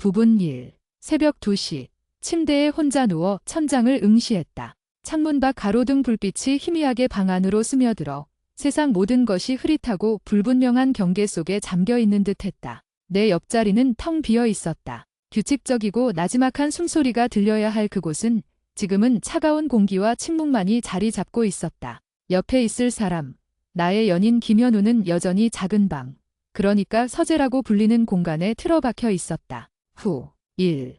부분 1. 새벽 2시. 침대에 혼자 누워 천장을 응시했다. 창문 밖 가로등 불빛이 희미하게 방 안으로 스며들어 세상 모든 것이 흐릿하고 불분명한 경계 속에 잠겨있는 듯했다. 내 옆자리는 텅 비어 있었다. 규칙적이고 나지막한 숨소리가 들려야 할 그곳은 지금은 차가운 공기와 침묵만이 자리 잡고 있었다. 옆에 있을 사람, 나의 연인 김현우는 여전히 작은 방, 그러니까 서재라고 불리는 공간에 틀어박혀 있었다. 후, 1.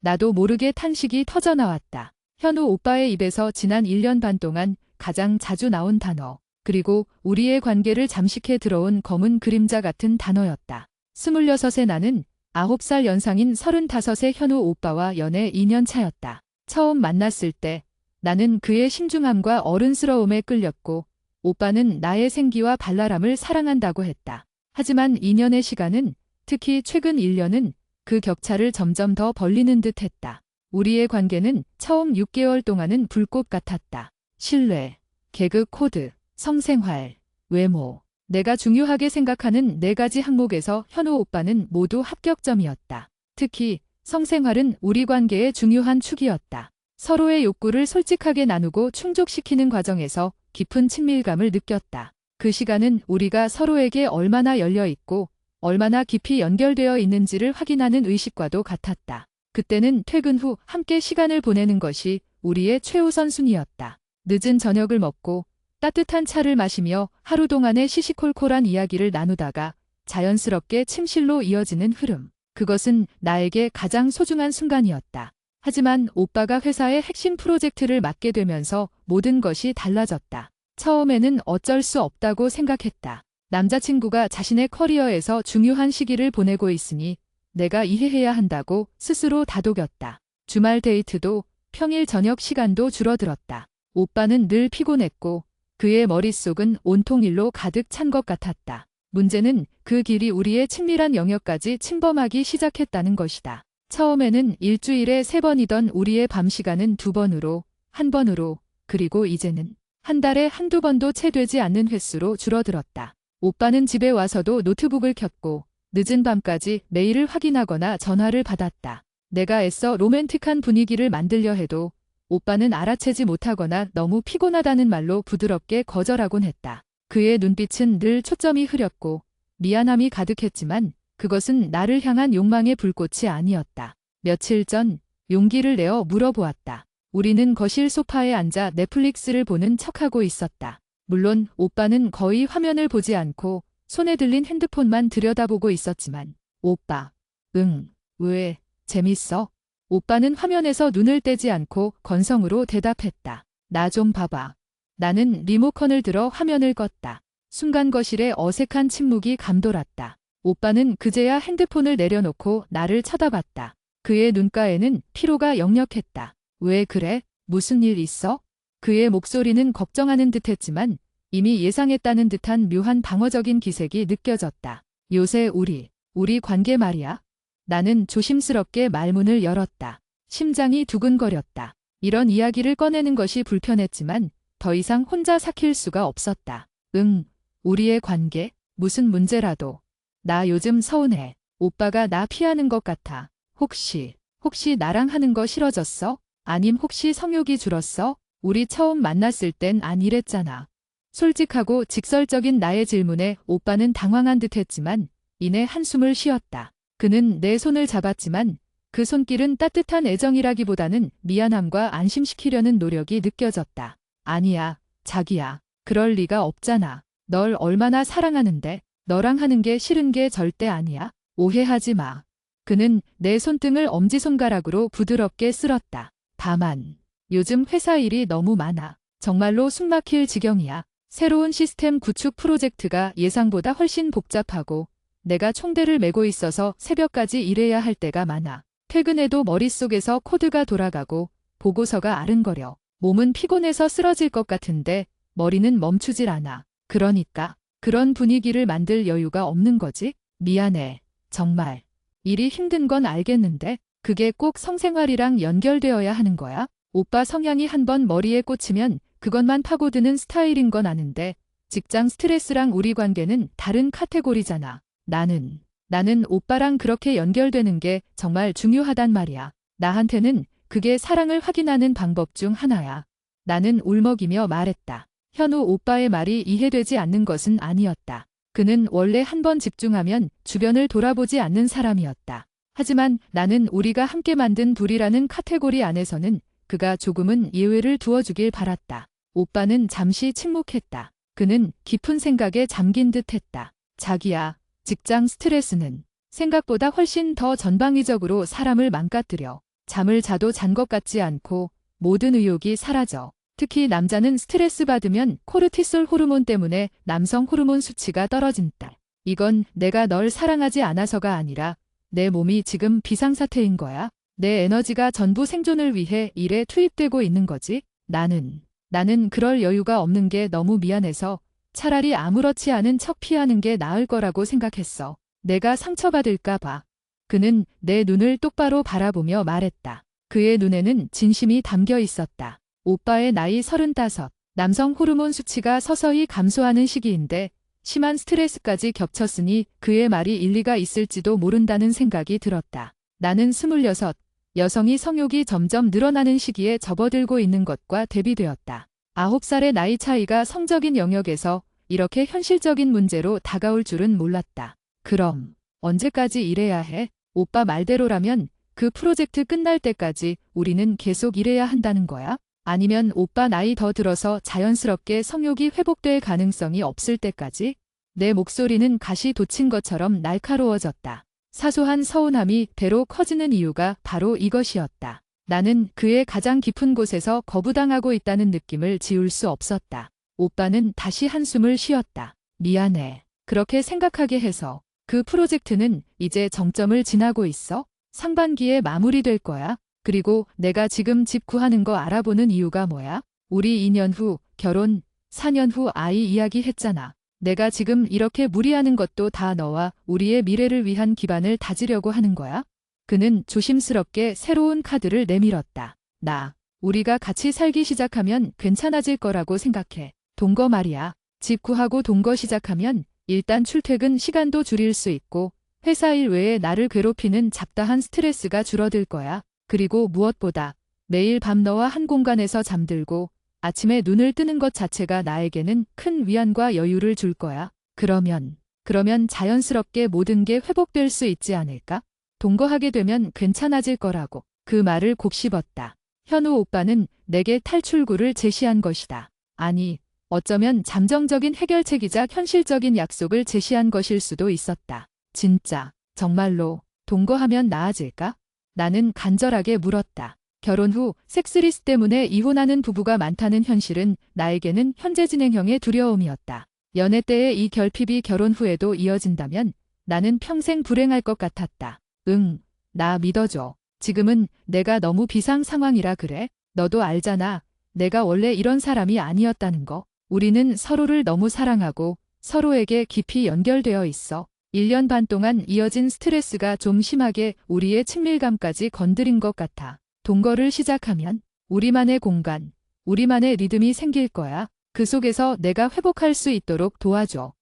나도 모르게 탄식이 터져나왔다. 현우 오빠의 입에서 지난 1년 반 동안 가장 자주 나온 단어, 그리고 우리의 관계를 잠식해 들어온 검은 그림자 같은 단어였다. 26의 나는 9살 연상인 35의 현우 오빠와 연애 2년 차였다. 처음 만났을 때 나는 그의 신중함과 어른스러움에 끌렸고 오빠는 나의 생기와 발랄함을 사랑한다고 했다. 하지만 2년의 시간은, 특히 최근 1년은 그 격차를 점점 더 벌리는 듯 했다. 우리의 관계는 처음 6개월 동안은 불꽃 같았다. 신뢰, 개그 코드, 성생활, 외모. 내가 중요하게 생각하는 4가지 항목에서 현우 오빠는 모두 합격점이었다. 특히 성생활은 우리 관계의 중요한 축이었다. 서로의 욕구를 솔직하게 나누고 충족시키는 과정에서 깊은 친밀감을 느꼈다. 그 시간은 우리가 서로에게 얼마나 열려 있고 얼마나 깊이 연결되어 있는지를 확인하는 의식과도 같았다. 그때는 퇴근 후 함께 시간을 보내는 것이 우리의 최우선 순위였다. 늦은 저녁을 먹고 따뜻한 차를 마시며 하루 동안의 시시콜콜한 이야기를 나누다가 자연스럽게 침실로 이어지는 흐름. 그것은 나에게 가장 소중한 순간이었다. 하지만 오빠가 회사의 핵심 프로젝트를 맡게 되면서 모든 것이 달라졌다. 처음에는 어쩔 수 없다고 생각했다. 남자친구가 자신의 커리어에서 중요한 시기를 보내고 있으니 내가 이해해야 한다고 스스로 다독였다. 주말 데이트도 평일 저녁 시간도 줄어들었다. 오빠는 늘 피곤했고 그의 머릿속은 온통 일로 가득 찬 것 같았다. 문제는 그 길이 우리의 친밀한 영역까지 침범하기 시작했다는 것이다. 처음에는 일주일에 3번이던 우리의 밤 시간은 2번으로, 1번으로, 그리고 이제는 한 달에 한두 번도 채 되지 않는 횟수로 줄어들었다. 오빠는 집에 와서도 노트북을 켰고 늦은 밤까지 메일을 확인하거나 전화를 받았다. 내가 애써 로맨틱한 분위기를 만들려 해도 오빠는 알아채지 못하거나 너무 피곤하다는 말로 부드럽게 거절하곤 했다. 그의 눈빛은 늘 초점이 흐렸고 미안함이 가득했지만 그것은 나를 향한 욕망의 불꽃이 아니었다. 며칠 전 용기를 내어 물어보았다. 우리는 거실 소파에 앉아 넷플릭스를 보는 척하고 있었다. 물론 오빠는 거의 화면을 보지 않고 손에 들린 핸드폰만 들여다보고 있었지만 오빠, 왜, 재밌어? 오빠는 화면에서 눈을 떼지 않고 건성으로 대답했다. 나 좀 봐봐. 나는 리모컨을 들어 화면을 껐다. 순간 거실에 어색한 침묵이 감돌았다. 오빠는 그제야 핸드폰을 내려놓고 나를 쳐다봤다. 그의 눈가에는 피로가 역력했다. 왜 그래? 무슨 일 있어? 그의 목소리는 걱정하는 듯했지만 이미 예상했다는 듯한 묘한 방어적인 기색이 느껴졌다. 요새 우리 관계 말이야. 나는 조심스럽게 말문을 열었다. 심장이 두근거렸다. 이런 이야기를 꺼내는 것이 불편했지만 더 이상 혼자 삭힐 수가 없었다. 우리의 관계? 무슨 문제라도. 나 요즘 서운해. 오빠가 나 피하는 것 같아. 혹시 나랑 하는 거 싫어졌어? 아님 혹시 성욕이 줄었어? 우리 처음 만났을 땐 안 이랬잖아. 솔직하고 직설적인 나의 질문에 오빠는 당황한 듯했지만 이내 한숨을 쉬었다. 그는 내 손을 잡았지만 그 손길은 따뜻한 애정이라기보다는 미안함과 안심시키려는 노력이 느껴졌다. 아니야, 자기야. 그럴 리가 없잖아. 널 얼마나 사랑하는데 너랑 하는 게 싫은 게 절대 아니야. 오해하지 마. 그는 내 손등을 엄지손가락으로 부드럽게 쓸었다. 다만 요즘 회사 일이 너무 많아. 정말로 숨막힐 지경이야. 새로운 시스템 구축 프로젝트가 예상보다 훨씬 복잡하고 내가 총대를 메고 있어서 새벽까지 일해야 할 때가 많아. 퇴근해도 머릿속에서 코드가 돌아가고 보고서가 아른거려. 몸은 피곤해서 쓰러질 것 같은데 머리는 멈추질 않아. 그러니까 그런 분위기를 만들 여유가 없는 거지? 미안해. 정말. 일이 힘든 건 알겠는데 그게 꼭 성생활이랑 연결되어야 하는 거야? 오빠 성향이 한번 머리에 꽂히면 그것만 파고드는 스타일인 건 아는데 직장 스트레스랑 우리 관계는 다른 카테고리잖아. 나는 나는 오빠랑 그렇게 연결되는 게 정말 중요하단 말이야. 나한테는 그게 사랑을 확인하는 방법 중 하나야. 나는 울먹이며 말했다. 현우 오빠의 말이 이해되지 않는 것은 아니었다. 그는 원래 한 번 집중하면 주변을 돌아보지 않는 사람이었다. 하지만 나는 우리가 함께 만든 둘이라는 카테고리 안에서는 그가 조금은 예외를 두어주길 바랐다. 오빠는 잠시 침묵했다. 그는 깊은 생각에 잠긴 듯 했다. 자기야, 직장 스트레스는 생각보다 훨씬 더 전방위적으로 사람을 망가뜨려. 잠을 자도 잔 것 같지 않고 모든 의욕이 사라져. 특히 남자는 스트레스 받으면 코르티솔 호르몬 때문에 남성 호르몬 수치가 떨어진다. 이건 내가 널 사랑하지 않아서가 아니라 내 몸이 지금 비상사태인 거야. 내 에너지가 전부 생존을 위해 일에 투입되고 있는 거지. 나는 그럴 여유가 없는 게 너무 미안해서 차라리 아무렇지 않은 척 피하는 게 나을 거라고 생각했어. 내가 상처받을까 봐. 그는 내 눈을 똑바로 바라보며 말했다. 그의 눈에는 진심이 담겨 있었다. 오빠의 나이 35, 남성 호르몬 수치가 서서히 감소하는 시기인데 심한 스트레스까지 겹쳤으니 그의 말이 일리가 있을지도 모른다는 생각이 들었다. 나는 26, 여성이 성욕이 점점 늘어나는 시기에 접어들고 있는 것과 대비되었다. 9살의 나이 차이가 성적인 영역에서 이렇게 현실적인 문제로 다가올 줄은 몰랐다. 그럼 언제까지 일해야 해? 오빠 말대로라면 그 프로젝트 끝날 때까지 우리는 계속 일해야 한다는 거야? 아니면 오빠 나이 더 들어서 자연스럽게 성욕이 회복될 가능성이 없을 때까지? 내 목소리는 가시 돋친 것처럼 날카로워졌다. 사소한 서운함이 배로 커지는 이유가 바로 이것이었다. 나는 그의 가장 깊은 곳에서 거부당하고 있다는 느낌을 지울 수 없었다. 오빠는 다시 한숨을 쉬었다. 미안해. 그렇게 생각하게 해서. 그 프로젝트는 이제 정점을 지나고 있어. 상반기에 마무리될 거야. 그리고 내가 지금 집 구하는 거 알아보는 이유가 뭐야? 우리 2년 후 결혼, 4년 후 아이 이야기 했잖아. 내가 지금 이렇게 무리하는 것도 다 너와 우리의 미래를 위한 기반을 다지려고 하는 거야? 그는 조심스럽게 새로운 카드를 내밀었다. 우리가 같이 살기 시작하면 괜찮아질 거라고 생각해. 동거 말이야. 집 구하고 동거 시작하면 일단 출퇴근 시간도 줄일 수 있고 회사 일 외에 나를 괴롭히는 잡다한 스트레스가 줄어들 거야. 그리고 무엇보다 매일 밤 너와 한 공간에서 잠들고 아침에 눈을 뜨는 것 자체가 나에게는 큰 위안과 여유를 줄 거야. 그러면 자연스럽게 모든 게 회복될 수 있지 않을까? 동거하게 되면 괜찮아질 거라고. 그 말을 곱씹었다. 현우 오빠는 내게 탈출구를 제시한 것이다. 아니, 어쩌면 잠정적인 해결책이자 현실적인 약속을 제시한 것일 수도 있었다. 진짜, 정말로 동거하면 나아질까? 나는 간절하게 물었다. 결혼 후 섹스리스 때문에 이혼하는 부부가 많다는 현실은 나에게는 현재 진행형의 두려움이었다. 연애 때의 이 결핍이 결혼 후에도 이어진다면 나는 평생 불행할 것 같았다. 나 믿어줘. 지금은 내가 너무 비상 상황이라 그래. 너도 알잖아. 내가 원래 이런 사람이 아니었다는 거. 우리는 서로를 너무 사랑하고 서로에게 깊이 연결되어 있어. 1년 반 동안 이어진 스트레스가 좀 심하게 우리의 친밀감까지 건드린 것 같아. 동거를 시작하면 우리만의 공간, 우리만의 리듬이 생길 거야. 그 속에서 내가 회복할 수 있도록 도와줘.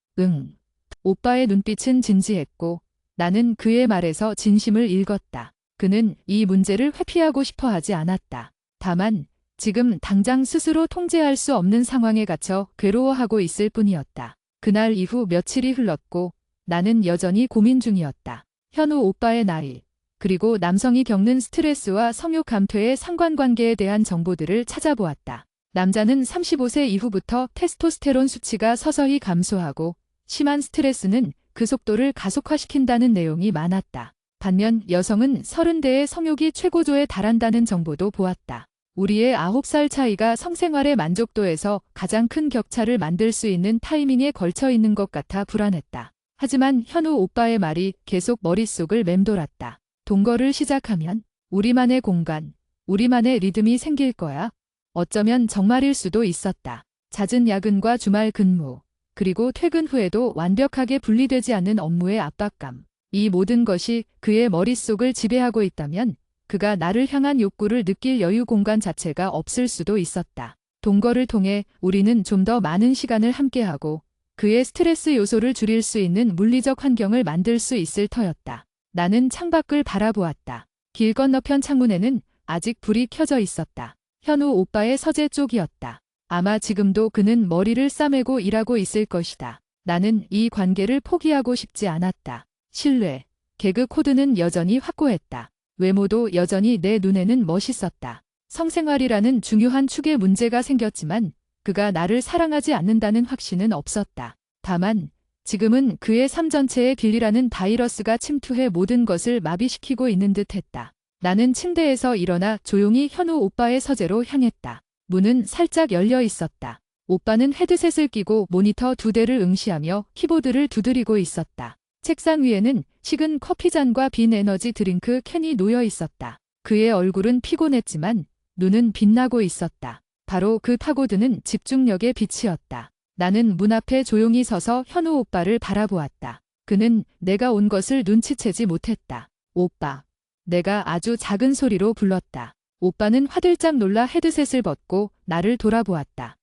오빠의 눈빛은 진지했고 나는 그의 말에서 진심을 읽었다. 그는 이 문제를 회피하고 싶어 하지 않았다. 다만 지금 당장 스스로 통제할 수 없는 상황에 갇혀 괴로워하고 있을 뿐이었다. 그날 이후 며칠이 흘렀고 나는 여전히 고민 중이었다. 현우 오빠의 나이, 그리고 남성이 겪는 스트레스와 성욕 감퇴의 상관관계에 대한 정보들을 찾아보았다. 남자는 35세 이후부터 테스토스테론 수치가 서서히 감소하고 심한 스트레스는 그 속도를 가속화시킨다는 내용이 많았다. 반면 여성은 30대의 성욕이 최고조에 달한다는 정보도 보았다. 우리의 9살 차이가 성생활의 만족도에서 가장 큰 격차를 만들 수 있는 타이밍에 걸쳐 있는 것 같아 불안했다. 하지만 현우 오빠의 말이 계속 머릿속을 맴돌았다. 동거를 시작하면 우리만의 공간, 우리만의 리듬이 생길 거야. 어쩌면 정말일 수도 있었다. 잦은 야근과 주말 근무, 그리고 퇴근 후에도 완벽하게 분리되지 않는 업무의 압박감. 이 모든 것이 그의 머릿속을 지배하고 있다면 그가 나를 향한 욕구를 느낄 여유 공간 자체가 없을 수도 있었다. 동거를 통해 우리는 좀 더 많은 시간을 함께하고 그의 스트레스 요소를 줄일 수 있는 물리적 환경을 만들 수 있을 터였다. 나는 창밖을 바라보았다. 길 건너편 창문에는 아직 불이 켜져 있었다. 현우 오빠의 서재 쪽이었다. 아마 지금도 그는 머리를 싸매고 일하고 있을 것이다. 나는 이 관계를 포기하고 싶지 않았다. 신뢰, 개그 코드는 여전히 확고했다. 외모도 여전히 내 눈에는 멋있었다. 성생활이라는 중요한 축에 문제가 생겼지만 그가 나를 사랑하지 않는다는 확신은 없었다. 다만 지금은 그의 삶 전체에 빌리라는 바이러스가 침투해 모든 것을 마비시키고 있는 듯했다. 나는 침대에서 일어나 조용히 현우 오빠의 서재로 향했다. 문은 살짝 열려 있었다. 오빠는 헤드셋을 끼고 모니터 2대를 응시하며 키보드를 두드리고 있었다. 책상 위에는 식은 커피잔과 빈 에너지 드링크 캔이 놓여 있었다. 그의 얼굴은 피곤했지만 눈은 빛나고 있었다. 바로 그 파고드는 집중력의 빛이었다. 나는 문 앞에 조용히 서서 현우 오빠를 바라보았다. 그는 내가 온 것을 눈치채지 못했다. 오빠. 내가 아주 작은 소리로 불렀다. 오빠는 화들짝 놀라 헤드셋을 벗고 나를 돌아보았다.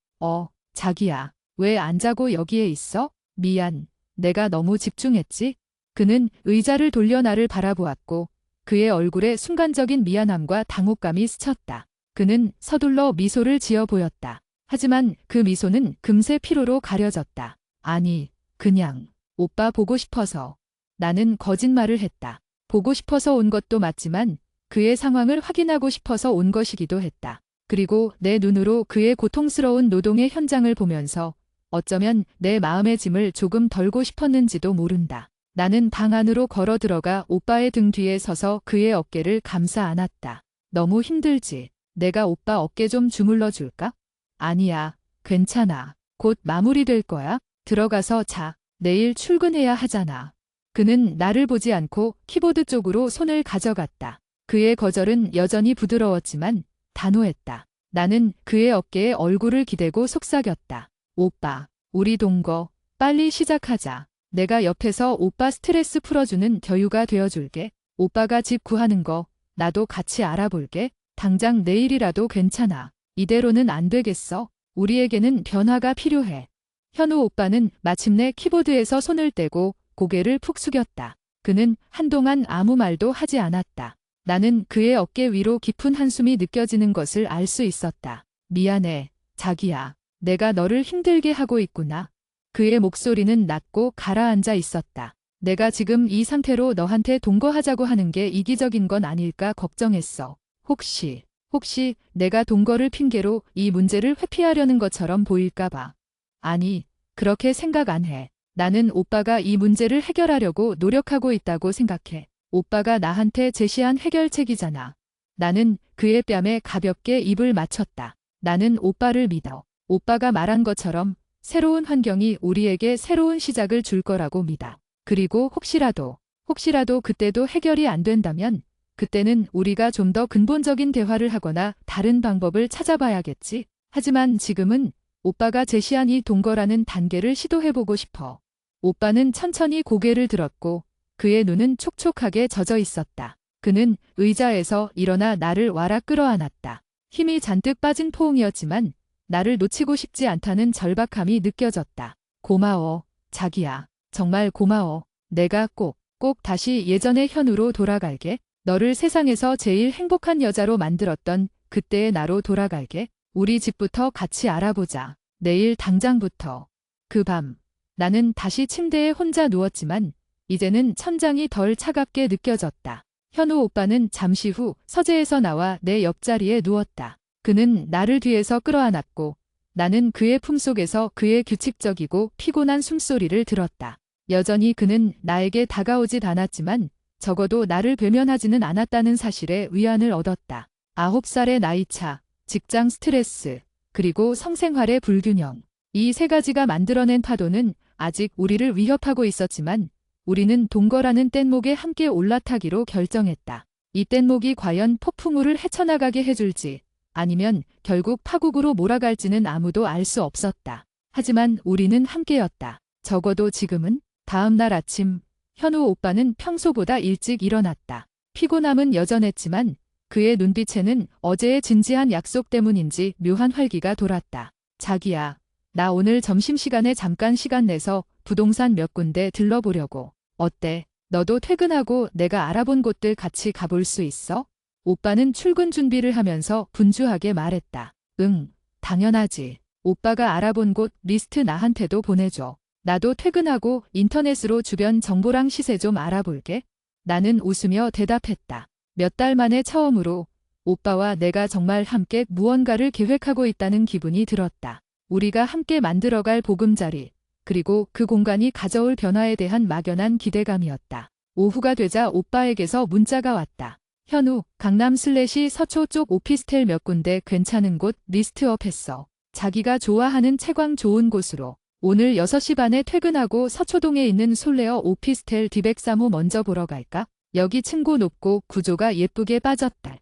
자기야. 왜 안 자고 여기에 있어? 미안. 내가 너무 집중했지? 그는 의자를 돌려 나를 바라보았고 그의 얼굴에 순간적인 미안함과 당혹감이 스쳤다. 그는 서둘러 미소를 지어 보였다. 하지만 그 미소는 금세 피로로 가려졌다. 아니, 그냥 오빠 보고 싶어서. 나는 거짓말을 했다. 보고 싶어서 온 것도 맞지만 그의 상황을 확인하고 싶어서 온 것이기도 했다. 그리고 내 눈으로 그의 고통스러운 노동의 현장을 보면서 어쩌면 내 마음의 짐을 조금 덜고 싶었는지도 모른다. 나는 방 안으로 걸어 들어가 오빠의 등 뒤에 서서 그의 어깨를 감싸 안았다. 너무 힘들지? 내가 오빠 어깨 좀 주물러 줄까? 아니야, 괜찮아. 곧 마무리될 거야. 들어가서 자. 내일 출근해야 하잖아. 그는 나를 보지 않고 키보드 쪽으로 손을 가져갔다. 그의 거절은 여전히 부드러웠지만 단호했다. 나는 그의 어깨에 얼굴을 기대고 속삭였다. 오빠, 우리 동거 빨리 시작하자. 내가 옆에서 오빠 스트레스 풀어주는 겨유가 되어줄게. 오빠가 집 구하는 거 나도 같이 알아볼게. 당장 내일이라도 괜찮아. 이대로는 안 되겠어. 우리에게는 변화가 필요해. 현우 오빠는 마침내 키보드에서 손을 떼고 고개를 푹 숙였다. 그는 한동안 아무 말도 하지 않았다. 나는 그의 어깨 위로 깊은 한숨이 느껴지는 것을 알 수 있었다. 미안해, 자기야. 내가 너를 힘들게 하고 있구나. 그의 목소리는 낮고 가라앉아 있었다. 내가 지금 이 상태로 너한테 동거하자고 하는 게 이기적인 건 아닐까 걱정했어. 혹시 내가 동거를 핑계로 이 문제를 회피하려는 것처럼 보일까 봐. 아니, 그렇게 생각 안 해. 나는 오빠가 이 문제를 해결하려고 노력하고 있다고 생각해. 오빠가 나한테 제시한 해결책이잖아. 나는 그의 뺨에 가볍게 입을 맞췄다. 나는 오빠를 믿어. 오빠가 말한 것처럼 새로운 환경이 우리에게 새로운 시작을 줄 거라고 믿어. 그리고 혹시라도 그때도 해결이 안 된다면 그때는 우리가 좀 더 근본적인 대화를 하거나 다른 방법을 찾아봐야겠지. 하지만 지금은 오빠가 제시한 이 동거라는 단계를 시도해보고 싶어. 오빠는 천천히 고개를 들었고 그의 눈은 촉촉하게 젖어 있었다. 그는 의자에서 일어나 나를 와락 끌어안았다. 힘이 잔뜩 빠진 포옹이었지만 나를 놓치고 싶지 않다는 절박함이 느껴졌다. 고마워, 자기야. 정말 고마워. 내가 꼭 다시 예전의 현우로 돌아갈게. 너를 세상에서 제일 행복한 여자로 만들었던 그때의 나로 돌아갈게. 우리 집부터 같이 알아보자. 내일 당장부터. 그 밤, 나는 다시 침대에 혼자 누웠지만 이제는 천장이 덜 차갑게 느껴졌다. 현우 오빠는 잠시 후 서재에서 나와 내 옆자리에 누웠다. 그는 나를 뒤에서 끌어안았고 나는 그의 품속에서 그의 규칙적이고 피곤한 숨소리를 들었다. 여전히 그는 나에게 다가오질 않았지만 적어도 나를 배면하지는 않았다는 사실에 위안을 얻었다. 9살의 나이차, 직장 스트레스, 그리고 성생활의 불균형. 이 세 가지가 만들어낸 파도는 아직 우리를 위협하고 있었지만 우리는 동거라는 뗏목에 함께 올라타기로 결정했다. 이 뗏목이 과연 폭풍우를 헤쳐나가게 해줄지 아니면 결국 파국으로 몰아갈지는 아무도 알 수 없었다. 하지만 우리는 함께였다. 적어도 지금은. 다음 날 아침 현우 오빠는 평소보다 일찍 일어났다. 피곤함은 여전했지만 그의 눈빛에는 어제의 진지한 약속 때문인지 묘한 활기가 돌았다. 자기야, 나 오늘 점심시간에 잠깐 시간 내서 부동산 몇 군데 들러보려고. 어때? 너도 퇴근하고 내가 알아본 곳들 같이 가볼 수 있어? 오빠는 출근 준비를 하면서 분주하게 말했다. 응, 당연하지. 오빠가 알아본 곳 리스트 나한테도 보내줘. 나도 퇴근하고 인터넷으로 주변 정보랑 시세 좀 알아볼게. 나는 웃으며 대답했다. 몇 달 만에 처음으로 오빠와 내가 정말 함께 무언가를 계획하고 있다는 기분이 들었다. 우리가 함께 만들어갈 보금자리, 그리고 그 공간이 가져올 변화에 대한 막연한 기대감이었다. 오후가 되자 오빠에게서 문자가 왔다. 현우, 강남/서초 쪽 오피스텔 몇 군데 괜찮은 곳 리스트업 했어. 자기가 좋아하는 채광 좋은 곳으로. 오늘 6시 반에 퇴근하고 서초동에 있는 솔레어 오피스텔 D103호 먼저 보러 갈까? 여기 층고 높고 구조가 예쁘게 빠졌다.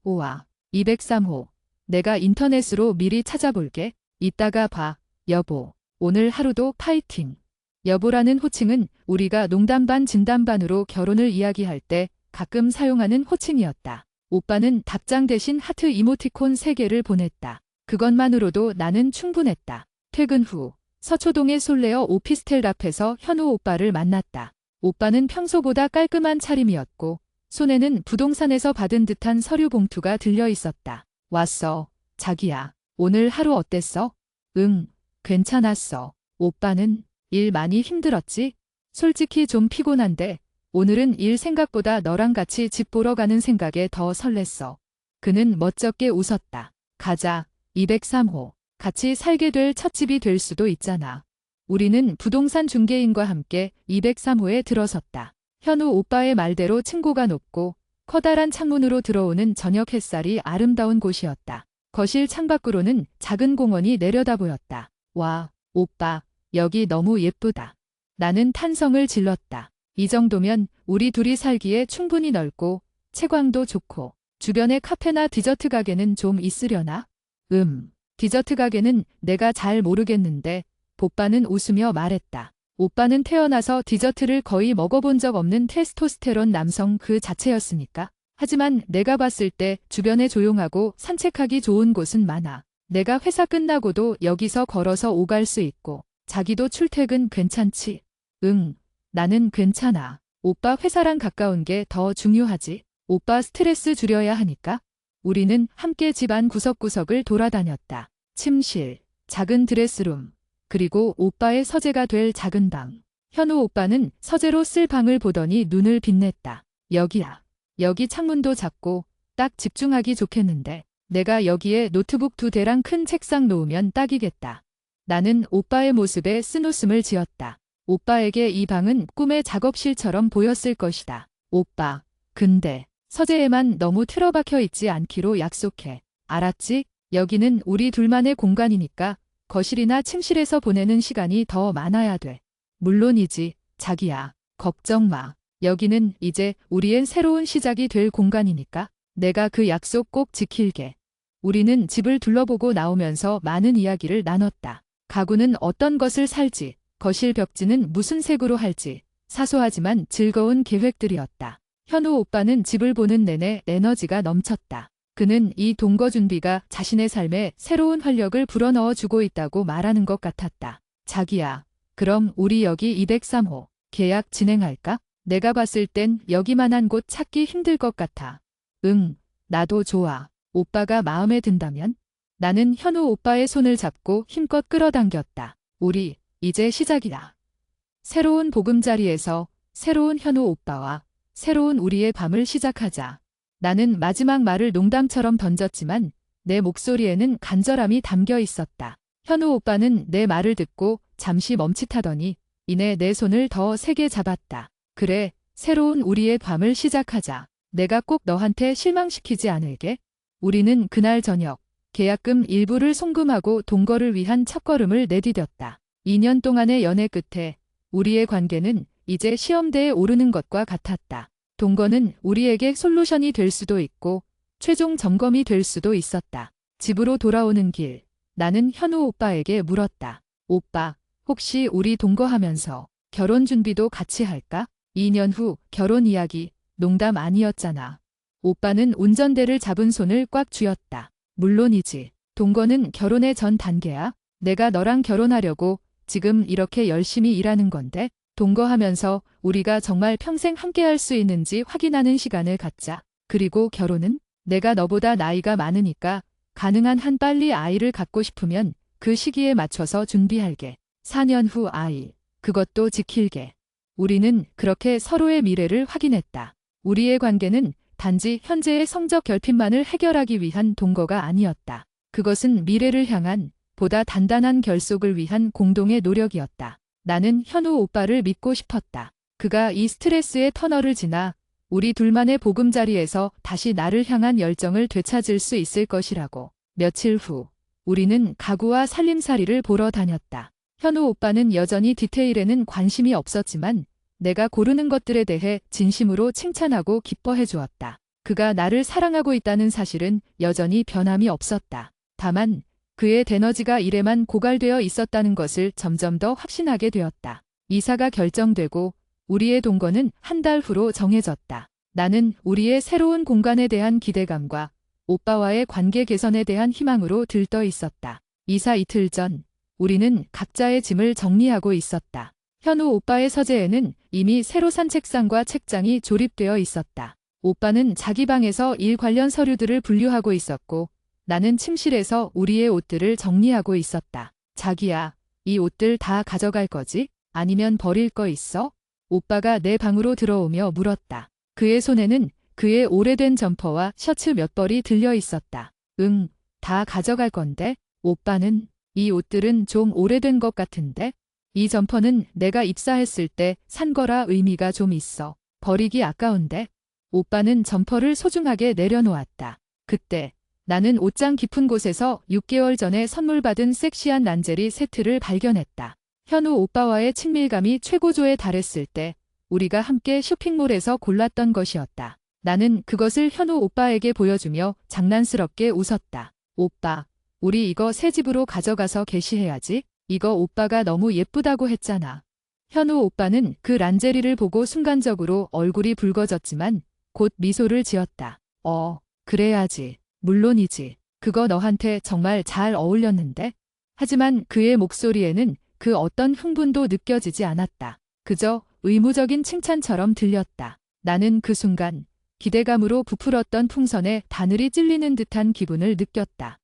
우와. 203호. 내가 인터넷으로 미리 찾아볼게. 이따가 봐, 여보. 오늘 하루도 파이팅. 여보라는 호칭은 우리가 농담 반 진담 반으로 결혼을 이야기할 때 가끔 사용하는 호칭이었다. 오빠는 답장 대신 하트 이모티콘 3개를 보냈다. 그것만으로도 나는 충분했다. 퇴근 후 서초동의 솔레어 오피스텔 앞에서 현우 오빠를 만났다. 오빠는 평소보다 깔끔한 차림이었고 손에는 부동산에서 받은 듯한 서류 봉투가 들려 있었다. 왔어, 자기야. 오늘 하루 어땠어? 응, 괜찮았어. 오빠는 일 많이 힘들었지? 솔직히 좀 피곤한데 오늘은 일 생각보다 너랑 같이 집 보러 가는 생각에 더 설렜어. 그는 멋쩍게 웃었다. 가자, 203호. 같이 살게 될 첫 집이 될 수도 있잖아. 우리는 부동산 중개인과 함께 203호에 들어섰다. 현우 오빠의 말대로 층고가 높고 커다란 창문으로 들어오는 저녁 햇살이 아름다운 곳이었다. 거실 창밖으로는 작은 공원이 내려다 보였다. 와, 오빠, 여기 너무 예쁘다. 나는 탄성을 질렀다. 이 정도면 우리 둘이 살기에 충분히 넓고 채광도 좋고 주변에 카페나 디저트 가게는 좀 있으려나? 디저트 가게는 내가 잘 모르겠는데 오빠는 웃으며 말했다. 오빠는 태어나서 디저트를 거의 먹어본 적 없는 테스토스테론 남성 그 자체였으니까. 하지만 내가 봤을 때 주변에 조용하고 산책하기 좋은 곳은 많아. 내가 회사 끝나고도 여기서 걸어서 오갈 수 있고 자기도 출퇴근 괜찮지? 응, 나는 괜찮아. 오빠 회사랑 가까운 게 더 중요하지. 오빠 스트레스 줄여야 하니까. 우리는 함께 집안 구석구석을 돌아다녔다. 침실, 작은 드레스룸, 그리고 오빠의 서재가 될 작은 방. 현우 오빠는 서재로 쓸 방을 보더니 눈을 빛냈다. 여기야. 여기 창문도 작고 딱 집중하기 좋겠는데 내가 여기에 노트북 2대랑 큰 책상 놓으면 딱이겠다. 나는 오빠의 모습에 쓴웃음을 지었다. 오빠에게 이 방은 꿈의 작업실처럼 보였을 것이다. 오빠, 근데 서재에만 너무 틀어박혀 있지 않기로 약속해. 알았지? 여기는 우리 둘만의 공간이니까 거실이나 침실에서 보내는 시간이 더 많아야 돼. 물론이지, 자기야. 걱정 마. 여기는 이제 우리의 새로운 시작이 될 공간이니까 내가 그 약속 꼭 지킬게. 우리는 집을 둘러보고 나오면서 많은 이야기를 나눴다. 가구는 어떤 것을 살지, 거실 벽지는 무슨 색으로 할지, 사소하지만 즐거운 계획들이었다. 현우 오빠는 집을 보는 내내 에너지가 넘쳤다. 그는 이 동거 준비가 자신의 삶에 새로운 활력을 불어넣어 주고 있다고 말하는 것 같았다. 자기야, 그럼 우리 여기 203호 계약 진행할까? 내가 봤을 땐 여기만한 곳 찾기 힘들 것 같아. 응, 나도 좋아. 오빠가 마음에 든다면? 나는 현우 오빠의 손을 잡고 힘껏 끌어당겼다. 우리 이제 시작이다. 새로운 보금자리에서 새로운 현우 오빠와 새로운 우리의 밤을 시작하자. 나는 마지막 말을 농담처럼 던졌지만 내 목소리에는 간절함이 담겨 있었다. 현우 오빠는 내 말을 듣고 잠시 멈칫하더니 이내 내 손을 더 세게 잡았다. 그래, 새로운 우리의 밤을 시작하자. 내가 꼭 너한테 실망시키지 않을게. 우리는 그날 저녁 계약금 일부를 송금하고 동거를 위한 첫걸음을 내디뎠다. 2년 동안의 연애 끝에 우리의 관계는 이제 시험대에 오르는 것과 같았다. 동거는 우리에게 솔루션이 될 수도 있고 최종 점검이 될 수도 있었다. 집으로 돌아오는 길, 나는 현우 오빠에게 물었다. 오빠, 혹시 우리 동거하면서 결혼 준비도 같이 할까? 2년 후 결혼 이야기, 농담 아니었잖아. 오빠는 운전대를 잡은 손을 꽉 쥐었다. 물론이지. 동거는 결혼의 전 단계야. 내가 너랑 결혼하려고 지금 이렇게 열심히 일하는 건데 동거하면서 우리가 정말 평생 함께할 수 있는지 확인하는 시간을 갖자. 그리고 결혼은 내가 너보다 나이가 많으니까 가능한 한 빨리 아이를 갖고 싶으면 그 시기에 맞춰서 준비할게. 4년 후 아이. 그것도 지킬게. 우리는 그렇게 서로의 미래를 확인했다. 우리의 관계는 단지 현재의 성적 결핍만을 해결하기 위한 동거가 아니었다. 그것은 미래를 향한 보다 단단한 결속을 위한 공동의 노력이었다. 나는 현우 오빠를 믿고 싶었다. 그가 이 스트레스의 터널을 지나 우리 둘만의 보금자리에서 다시 나를 향한 열정을 되찾을 수 있을 것이라고. 며칠 후 우리는 가구와 살림살이를 보러 다녔다. 현우 오빠는 여전히 디테일에는 관심이 없었지만 내가 고르는 것들에 대해 진심으로 칭찬하고 기뻐해 주었다. 그가 나를 사랑하고 있다는 사실은 여전히 변함이 없었다. 다만 그의 에너지가 일에만 고갈되어 있었다는 것을 점점 더 확신하게 되었다. 이사가 결정되고 우리의 동거는 한 달 후로 정해졌다. 나는 우리의 새로운 공간에 대한 기대감과 오빠와의 관계 개선에 대한 희망으로 들떠 있었다. 이사 이틀 전 우리는 각자의 짐을 정리하고 있었다. 현우 오빠의 서재에는 이미 새로 산 책상과 책장이 조립되어 있었다. 오빠는 자기 방에서 일 관련 서류들을 분류하고 있었고 나는 침실에서 우리의 옷들을 정리하고 있었다. 자기야, 이 옷들 다 가져갈 거지? 아니면 버릴 거 있어? 오빠가 내 방으로 들어오며 물었다. 그의 손에는 그의 오래된 점퍼와 셔츠 몇 벌이 들려 있었다. 응, 다 가져갈 건데? 오빠는 이 옷들은 좀 오래된 것 같은데? 이 점퍼는 내가 입사했을 때 산 거라 의미가 좀 있어. 버리기 아까운데? 오빠는 점퍼를 소중하게 내려놓았다. 그때 나는 옷장 깊은 곳에서 6개월 전에 선물 받은 섹시한 란제리 세트를 발견했다. 현우 오빠와의 친밀감이 최고조에 달했을 때 우리가 함께 쇼핑몰에서 골랐던 것이었다. 나는 그것을 현우 오빠에게 보여주며 장난스럽게 웃었다. 오빠, 우리 이거 새 집으로 가져가서 게시해야지. 이거 오빠가 너무 예쁘다고 했잖아. 현우 오빠는 그 란제리를 보고 순간적으로 얼굴이 붉어졌지만 곧 미소를 지었다. 그래야지. 물론이지. 그거 너한테 정말 잘 어울렸는데? 하지만 그의 목소리에는 그 어떤 흥분도 느껴지지 않았다. 그저 의무적인 칭찬처럼 들렸다. 나는 그 순간 기대감으로 부풀었던 풍선에 바늘이 찔리는 듯한 기분을 느꼈다.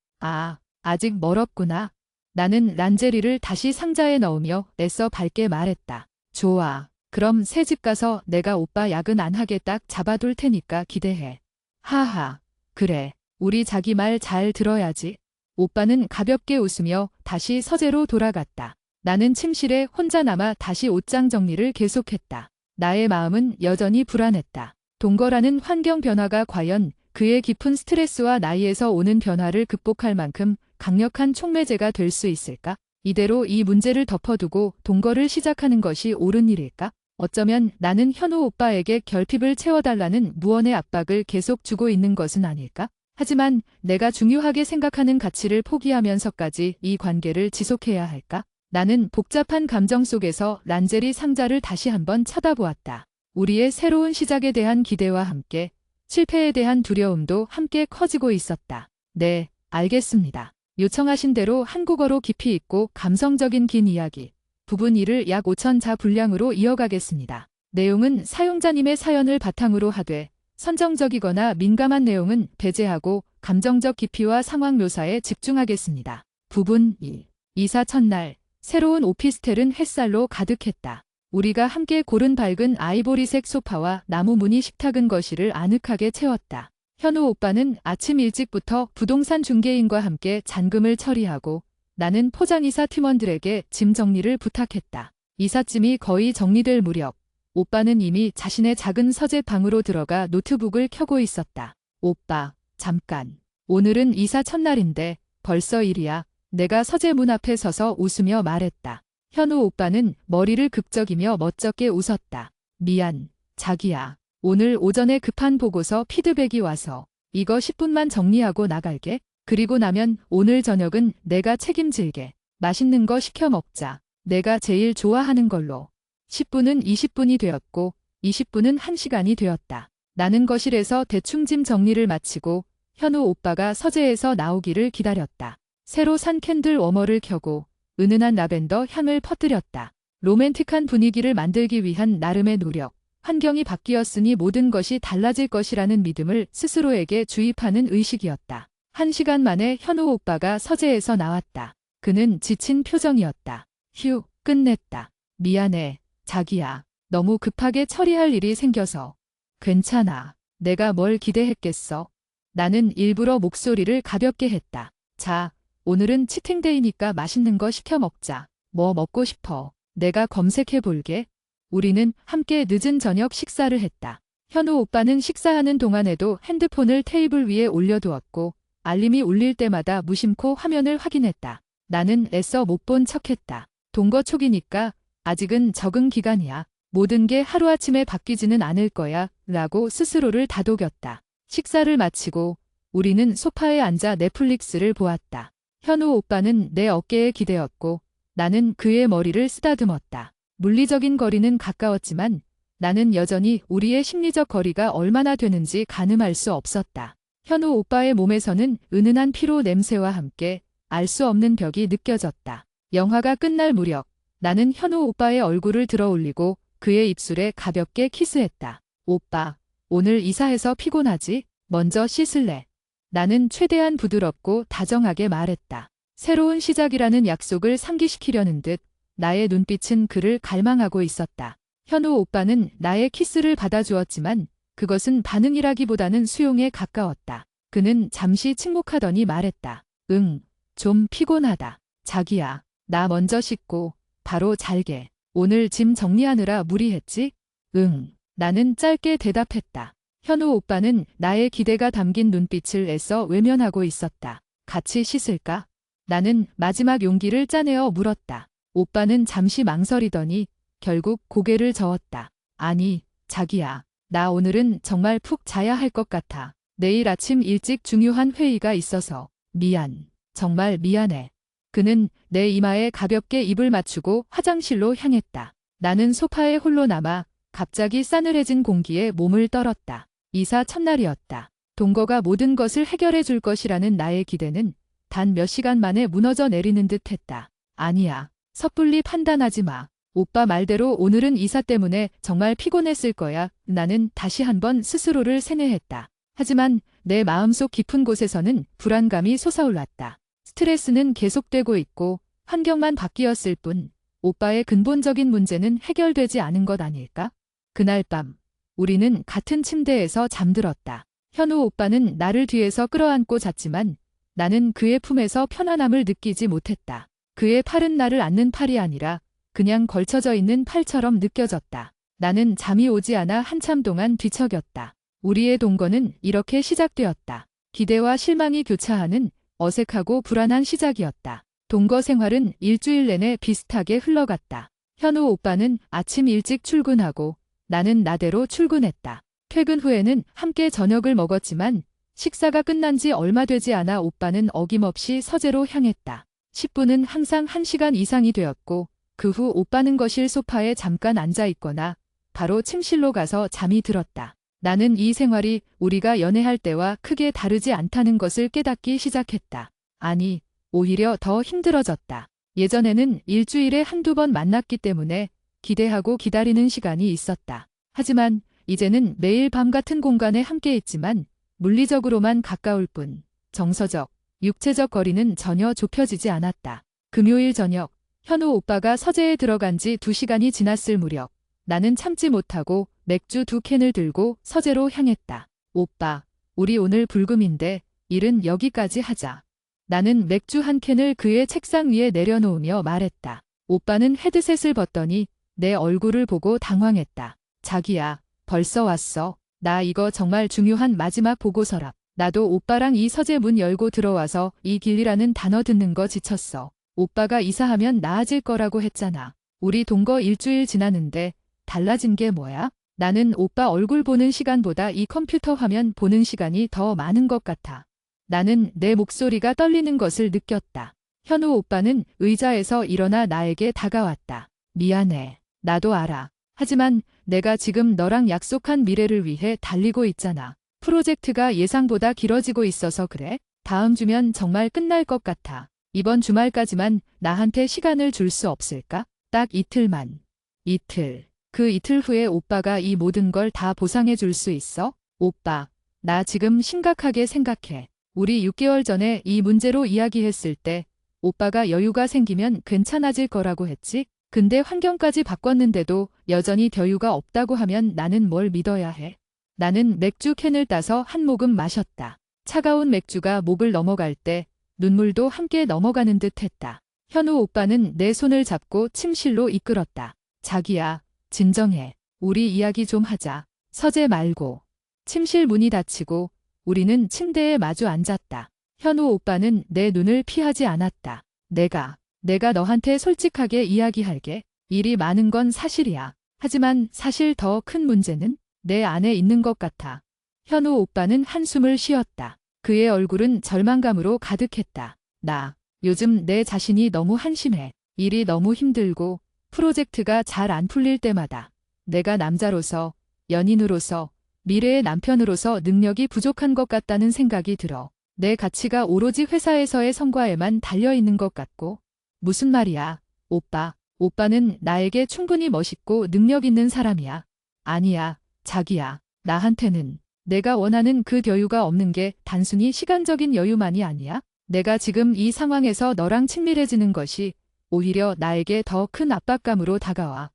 아직 멀었구나. 나는 란제리를 다시 상자에 넣으며 애써 밝게 말했다. 좋아. 그럼 새 집 가서 내가 오빠 야근 안 하게 딱 잡아둘 테니까 기대해. 하하. 그래. 우리 자기 말 잘 들어야지. 오빠는 가볍게 웃으며 다시 서재로 돌아갔다. 나는 침실에 혼자 남아 다시 옷장 정리를 계속했다. 나의 마음은 여전히 불안했다. 동거라는 환경 변화가 과연 그의 깊은 스트레스와 나이에서 오는 변화를 극복할 만큼 강력한 촉매제가 될 수 있을까? 이대로 이 문제를 덮어두고 동거를 시작하는 것이 옳은 일일까? 어쩌면 나는 현우 오빠에게 결핍을 채워달라는 무언의 압박을 계속 주고 있는 것은 아닐까? 하지만 내가 중요하게 생각하는 가치를 포기하면서까지 이 관계를 지속해야 할까? 나는 복잡한 감정 속에서 란제리 상자를 다시 한번 쳐다보았다. 우리의 새로운 시작에 대한 기대와 함께 실패에 대한 두려움도 함께 커지고 있었다. 네, 알겠습니다. 요청하신 대로 한국어로 깊이 있고 감성적인 긴 이야기. 부분 1을 약 5,000자 분량으로 이어가겠습니다. 내용은 사용자님의 사연을 바탕으로 하되 선정적이거나 민감한 내용은 배제하고 감정적 깊이와 상황 묘사에 집중하겠습니다. 부분 1. 이사 첫날, 새로운 오피스텔은 햇살로 가득했다. 우리가 함께 고른 밝은 아이보리색 소파와 나무 무늬 식탁은 거실을 아늑하게 채웠다. 현우 오빠는 아침 일찍부터 부동산 중개인과 함께 잔금을 처리하고 나는 포장이사 팀원들에게 짐 정리를 부탁했다. 이삿짐이 거의 정리될 무렵 오빠는 이미 자신의 작은 서재 방으로 들어가 노트북을 켜고 있었다. 오빠, 잠깐. 오늘은 이사 첫날인데 벌써 일이야. 내가 서재 문 앞에 서서 웃으며 말했다. 현우 오빠는 머리를 극적이며 멋쩍게 웃었다. 미안, 자기야. 오늘 오전에 급한 보고서 피드백이 와서 이거 10분만 정리하고 나갈게. 그리고 나면 오늘 저녁은 내가 책임질게. 맛있는 거 시켜 먹자. 내가 제일 좋아하는 걸로. 10분은 20분이 되었고 20분은 1시간이 되었다. 나는 거실에서 대충 짐 정리를 마치고 현우 오빠가 서재에서 나오기를 기다렸다. 새로 산 캔들 워머를 켜고 은은한 라벤더 향을 퍼뜨렸다. 로맨틱한 분위기를 만들기 위한 나름의 노력. 환경이 바뀌었으니 모든 것이 달라질 것이라는 믿음을 스스로에게 주입하는 의식이었다. 1시간 만에 현우 오빠가 서재에서 나왔다. 그는 지친 표정이었다. 휴, 끝냈다. 미안해, 자기야. 너무 급하게 처리할 일이 생겨서. 괜찮아. 내가 뭘 기대했겠어. 나는 일부러 목소리를 가볍게 했다. 자, 오늘은 치팅데이니까 맛있는 거 시켜 먹자. 뭐 먹고 싶어? 내가 검색해 볼게. 우리는 함께 늦은 저녁 식사를 했다. 현우 오빠는 식사하는 동안에도 핸드폰을 테이블 위에 올려두었고 알림이 울릴 때마다 무심코 화면을 확인했다. 나는 애써 못 본 척했다. 동거 초기니까 아직은 적응 기간이야. 모든 게 하루아침에 바뀌지는 않을 거야 라고 스스로를 다독였다. 식사를 마치고 우리는 소파에 앉아 넷플릭스를 보았다. 현우 오빠는 내 어깨에 기대었고 나는 그의 머리를 쓰다듬었다. 물리적인 거리는 가까웠지만 나는 여전히 우리의 심리적 거리가 얼마나 되는지 가늠할 수 없었다. 현우 오빠의 몸에서는 은은한 피로 냄새와 함께 알 수 없는 벽이 느껴졌다. 영화가 끝날 무렵 나는 현우 오빠의 얼굴을 들어 올리고 그의 입술에 가볍게 키스했다. 오빠, 오늘 이사해서 피곤하지? 먼저 씻을래? 나는 최대한 부드럽고 다정하게 말했다. 새로운 시작이라는 약속을 상기시키려는 듯 나의 눈빛은 그를 갈망하고 있었다. 현우 오빠는 나의 키스를 받아주었지만 그것은 반응이라기보다는 수용에 가까웠다. 그는 잠시 침묵하더니 말했다. 응, 좀 피곤하다. 자기야, 나 먼저 씻고 바로 잘게. 오늘 짐 정리하느라 무리했지? 응. 나는 짧게 대답했다. 현우 오빠는 나의 기대가 담긴 눈빛을 애써 외면하고 있었다. 같이 씻을까? 나는 마지막 용기를 짜내어 물었다. 오빠는 잠시 망설이더니 결국 고개를 저었다. 아니, 자기야. 나 오늘은 정말 푹 자야 할 것 같아. 내일 아침 일찍 중요한 회의가 있어서. 미안. 정말 미안해. 그는 내 이마에 가볍게 입을 맞추고 화장실로 향했다. 나는 소파에 홀로 남아 갑자기 싸늘해진 공기에 몸을 떨었다. 이사 첫날이었다. 동거가 모든 것을 해결해 줄 것이라는 나의 기대는 단 몇 시간 만에 무너져 내리는 듯 했다. 아니야. 섣불리 판단하지 마. 오빠 말대로 오늘은 이사 때문에 정말 피곤했을 거야. 나는 다시 한번 스스로를 세뇌했다. 하지만 내 마음속 깊은 곳에서는 불안감이 솟아올랐다. 스트레스는 계속되고 있고 환경만 바뀌었을 뿐 오빠의 근본적인 문제는 해결되지 않은 것 아닐까? 그날 밤 우리는 같은 침대에서 잠들었다. 현우 오빠는 나를 뒤에서 끌어안고 잤지만 나는 그의 품에서 편안함을 느끼지 못했다. 그의 팔은 나를 안는 팔이 아니라 그냥 걸쳐져 있는 팔처럼 느껴졌다. 나는 잠이 오지 않아 한참 동안 뒤척였다. 우리의 동거는 이렇게 시작되었다. 기대와 실망이 교차하는 어색하고 불안한 시작이었다. 동거 생활은 일주일 내내 비슷하게 흘러갔다. 현우 오빠는 아침 일찍 출근하고 나는 나대로 출근했다. 퇴근 후에는 함께 저녁을 먹었지만 식사가 끝난 지 얼마 되지 않아 오빠는 어김없이 서재로 향했다. 10분은 항상 1시간 이상이 되었고 그 후 오빠는 거실 소파에 잠깐 앉아 있거나 바로 침실로 가서 잠이 들었다. 나는 이 생활이 우리가 연애할 때와 크게 다르지 않다는 것을 깨닫기 시작했다. 아니, 오히려 더 힘들어졌다. 예전에는 일주일에 한두 번 만났기 때문에 기대하고 기다리는 시간이 있었다. 하지만 이제는 매일 밤 같은 공간에 함께 있지만 물리적으로만 가까울 뿐 정서적, 육체적 거리는 전혀 좁혀지지 않았다. 금요일 저녁, 현우 오빠가 서재에 들어간 지 2시간이 지났을 무렵 나는 참지 못하고 맥주 2캔을 들고 서재로 향했다. 오빠, 우리 오늘 불금인데 일은 여기까지 하자. 나는 맥주 1캔을 그의 책상 위에 내려놓으며 말했다. 오빠는 헤드셋을 벗더니 내 얼굴을 보고 당황했다. 자기야, 벌써 왔어. 나 이거 정말 중요한 마지막 보고서라. 나도 오빠랑 이 서재 문 열고 들어와서 이 길이라는 단어 듣는 거 지쳤어. 오빠가 이사하면 나아질 거라고 했잖아. 우리 동거 일주일 지났는데 달라진 게 뭐야? 나는 오빠 얼굴 보는 시간보다 이 컴퓨터 화면 보는 시간이 더 많은 것 같아. 나는 내 목소리가 떨리는 것을 느꼈다. 현우 오빠는 의자에서 일어나 나에게 다가왔다. 미안해. 나도 알아. 하지만 내가 지금 너랑 약속한 미래를 위해 달리고 있잖아. 프로젝트가 예상보다 길어지고 있어서 그래. 다음 주면 정말 끝날 것 같아. 이번 주말까지만 나한테 시간을 줄 수 없을까? 딱 이틀만. 이틀. 그 이틀 후에 오빠가 이 모든 걸 다 보상해 줄 수 있어? 오빠, 나 지금 심각하게 생각해. 우리 6개월 전에 이 문제로 이야기했을 때 오빠가 여유가 생기면 괜찮아질 거라고 했지? 근데 환경까지 바꿨는데도 여전히 여유가 없다고 하면 나는 뭘 믿어야 해? 나는 맥주 캔을 따서 한 모금 마셨다. 차가운 맥주가 목을 넘어갈 때 눈물도 함께 넘어가는 듯 했다. 현우 오빠는 내 손을 잡고 침실로 이끌었다. 자기야, 진정해. 우리 이야기 좀 하자. 서재 말고. 침실 문이 닫히고 우리는 침대에 마주 앉았다. 현우 오빠는 내 눈을 피하지 않았다. 내가 너한테 솔직하게 이야기할게. 일이 많은 건 사실이야. 하지만 사실 더 큰 문제는 내 안에 있는 것 같아. 현우 오빠는 한숨을 쉬었다. 그의 얼굴은 절망감으로 가득했다. 나 요즘 내 자신이 너무 한심해. 일이 너무 힘들고 프로젝트가 잘 안 풀릴 때마다 내가 남자로서, 연인으로서, 미래의 남편으로서 능력이 부족한 것 같다는 생각이 들어. 내 가치가 오로지 회사에서의 성과에만 달려있는 것 같고. 무슨 말이야, 오빠. 오빠는 나에게 충분히 멋있고 능력 있는 사람이야. 아니야, 자기야. 나한테는 내가 원하는 그 여유가 없는 게 단순히 시간적인 여유만이 아니야. 내가 지금 이 상황에서 너랑 친밀해지는 것이 오히려 나에게 더 큰 압박감으로 다가와.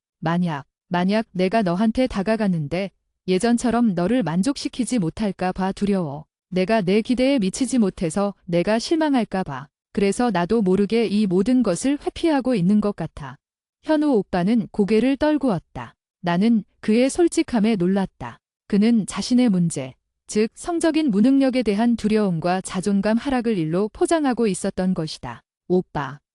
만약 내가 너한테 다가갔는데 예전처럼 너를 만족시키지 못할까 봐 두려워. 내가 내 기대에 미치지 못해서 내가 실망할까 봐. 그래서 나도 모르게 이 모든 것을 회피하고 있는 것 같아. 현우 오빠는 고개를 떨구었다. 나는 그의 솔직함에 놀랐다. 그는 자신의 문제, 즉 성적인 무능력에 대한 두려움과 자존감 하락을 일로 포장하고 있었던 것이다.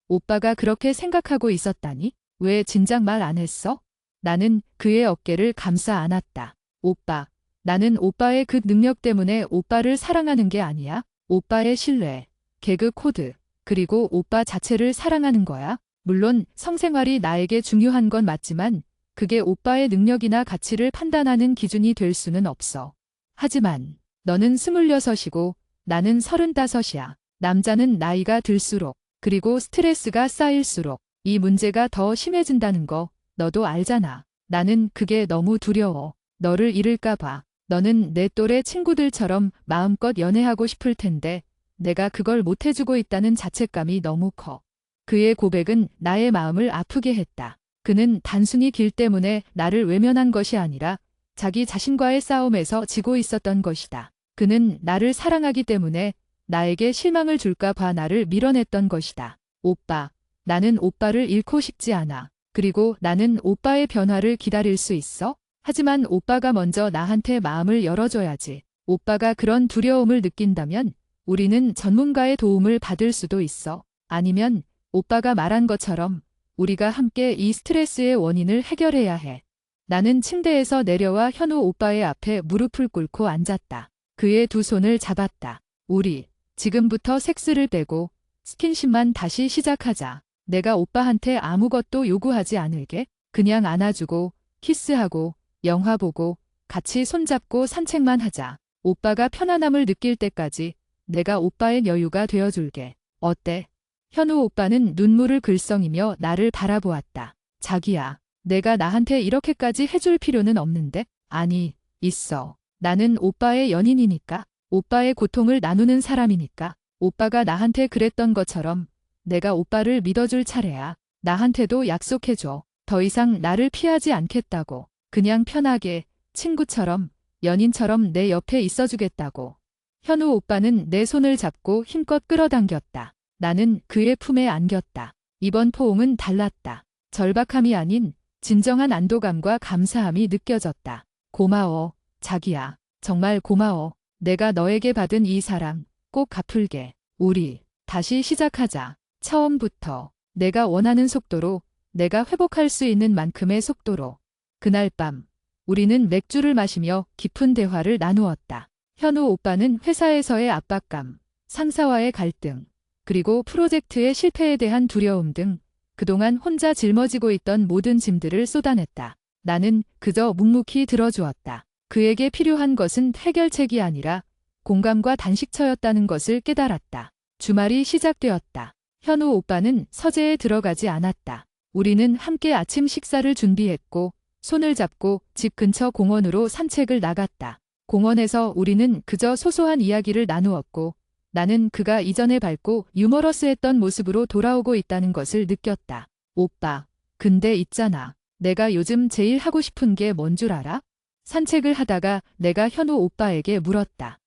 오빠가 그렇게 생각하고 있었다니? 왜 진작 말 안 했어? 나는 그의 어깨를 감싸 안았다. 오빠, 나는 오빠의 그 능력 때문에 오빠를 사랑하는 게 아니야. 오빠의 신뢰, 개그 코드, 그리고 오빠 자체를 사랑하는 거야. 물론 성생활이 나에게 중요한 건 맞지만 그게 오빠의 능력이나 가치를 판단하는 기준이 될 수는 없어. 하지만 너는 26이고 나는 35이야. 남자는 나이가 들수록 그리고 스트레스가 쌓일수록 이 문제가 더 심해진다는 거 너도 알잖아. 나는 그게 너무 두려워. 너를 잃을까 봐. 너는 내 또래 친구들처럼 마음껏 연애하고 싶을 텐데 내가 그걸 못해주고 있다는 자책감이 너무 커. 그의 고백은 나의 마음을 아프게 했다. 그는 단순히 길 때문에 나를 외면한 것이 아니라 자기 자신과의 싸움에서 지고 있었던 것이다. 그는 나를 사랑하기 때문에 나에게 실망을 줄까 봐 나를 밀어냈던 것이다. 오빠, 나는 오빠를 잃고 싶지 않아. 그리고 나는 오빠의 변화를 기다릴 수 있어? 하지만 오빠가 먼저 나한테 마음을 열어줘야지. 오빠가 그런 두려움을 느낀다면 우리는 전문가의 도움을 받을 수도 있어. 아니면 오빠가 말한 것처럼 우리가 함께 이 스트레스의 원인을 해결해야 해. 나는 침대에서 내려와 현우 오빠의 앞에 무릎을 꿇고 앉았다. 그의 두 손을 잡았다. 우리 지금부터 섹스를 빼고 스킨십만 다시 시작하자. 내가 오빠한테 아무것도 요구하지 않을게. 그냥 안아주고 키스하고 영화 보고 같이 손잡고 산책만 하자. 오빠가 편안함을 느낄 때까지 내가 오빠의 여유가 되어줄게. 어때? 현우 오빠는 눈물을 글썽이며 나를 바라보았다. 자기야, 내가 나한테 이렇게까지 해줄 필요는 없는데? 아니, 있어. 나는 오빠의 연인이니까. 오빠의 고통을 나누는 사람이니까. 오빠가 나한테 그랬던 것처럼 내가 오빠를 믿어줄 차례야. 나한테도 약속해줘. 더 이상 나를 피하지 않겠다고. 그냥 편하게, 친구처럼, 연인처럼 내 옆에 있어주겠다고. 현우 오빠는 내 손을 잡고 힘껏 끌어당겼다. 나는 그의 품에 안겼다. 이번 포옹은 달랐다. 절박함이 아닌 진정한 안도감과 감사함이 느껴졌다. 고마워, 자기야. 정말 고마워. 내가 너에게 받은 이 사랑 꼭 갚을게. 우리 다시 시작하자. 처음부터 내가 원하는 속도로, 내가 회복할 수 있는 만큼의 속도로. 그날 밤 우리는 맥주를 마시며 깊은 대화를 나누었다. 현우 오빠는 회사에서의 압박감, 상사와의 갈등, 그리고 프로젝트의 실패에 대한 두려움 등 그동안 혼자 짊어지고 있던 모든 짐들을 쏟아냈다. 나는 그저 묵묵히 들어주었다. 그에게 필요한 것은 해결책이 아니라 공감과 단식처였다는 것을 깨달았다. 주말이 시작되었다. 현우 오빠는 서재에 들어가지 않았다. 우리는 함께 아침 식사를 준비했고 손을 잡고 집 근처 공원으로 산책을 나갔다. 공원에서 우리는 그저 소소한 이야기를 나누었고 나는 그가 이전에 밝고 유머러스했던 모습으로 돌아오고 있다는 것을 느꼈다. 오빠, 근데 있잖아. 내가 요즘 제일 하고 싶은 게 뭔 줄 알아? 산책을 하다가 내가 현우 오빠에게 물었다.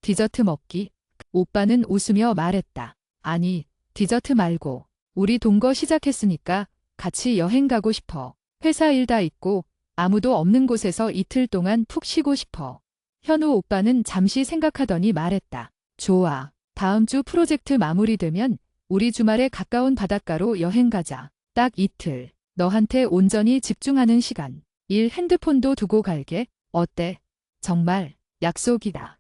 디저트 먹기? 오빠는 웃으며 말했다. 아니, 디저트 말고. 우리 동거 시작했으니까 같이 여행 가고 싶어. 회사 일 다 있고 아무도 없는 곳에서 이틀 동안 푹 쉬고 싶어. 현우 오빠는 잠시 생각하더니 말했다. 좋아. 다음 주 프로젝트 마무리되면 우리 주말에 가까운 바닷가로 여행 가자. 딱 이틀. 너한테 온전히 집중하는 시간. 일 핸드폰도 두고 갈게. 어때? 정말 약속이다.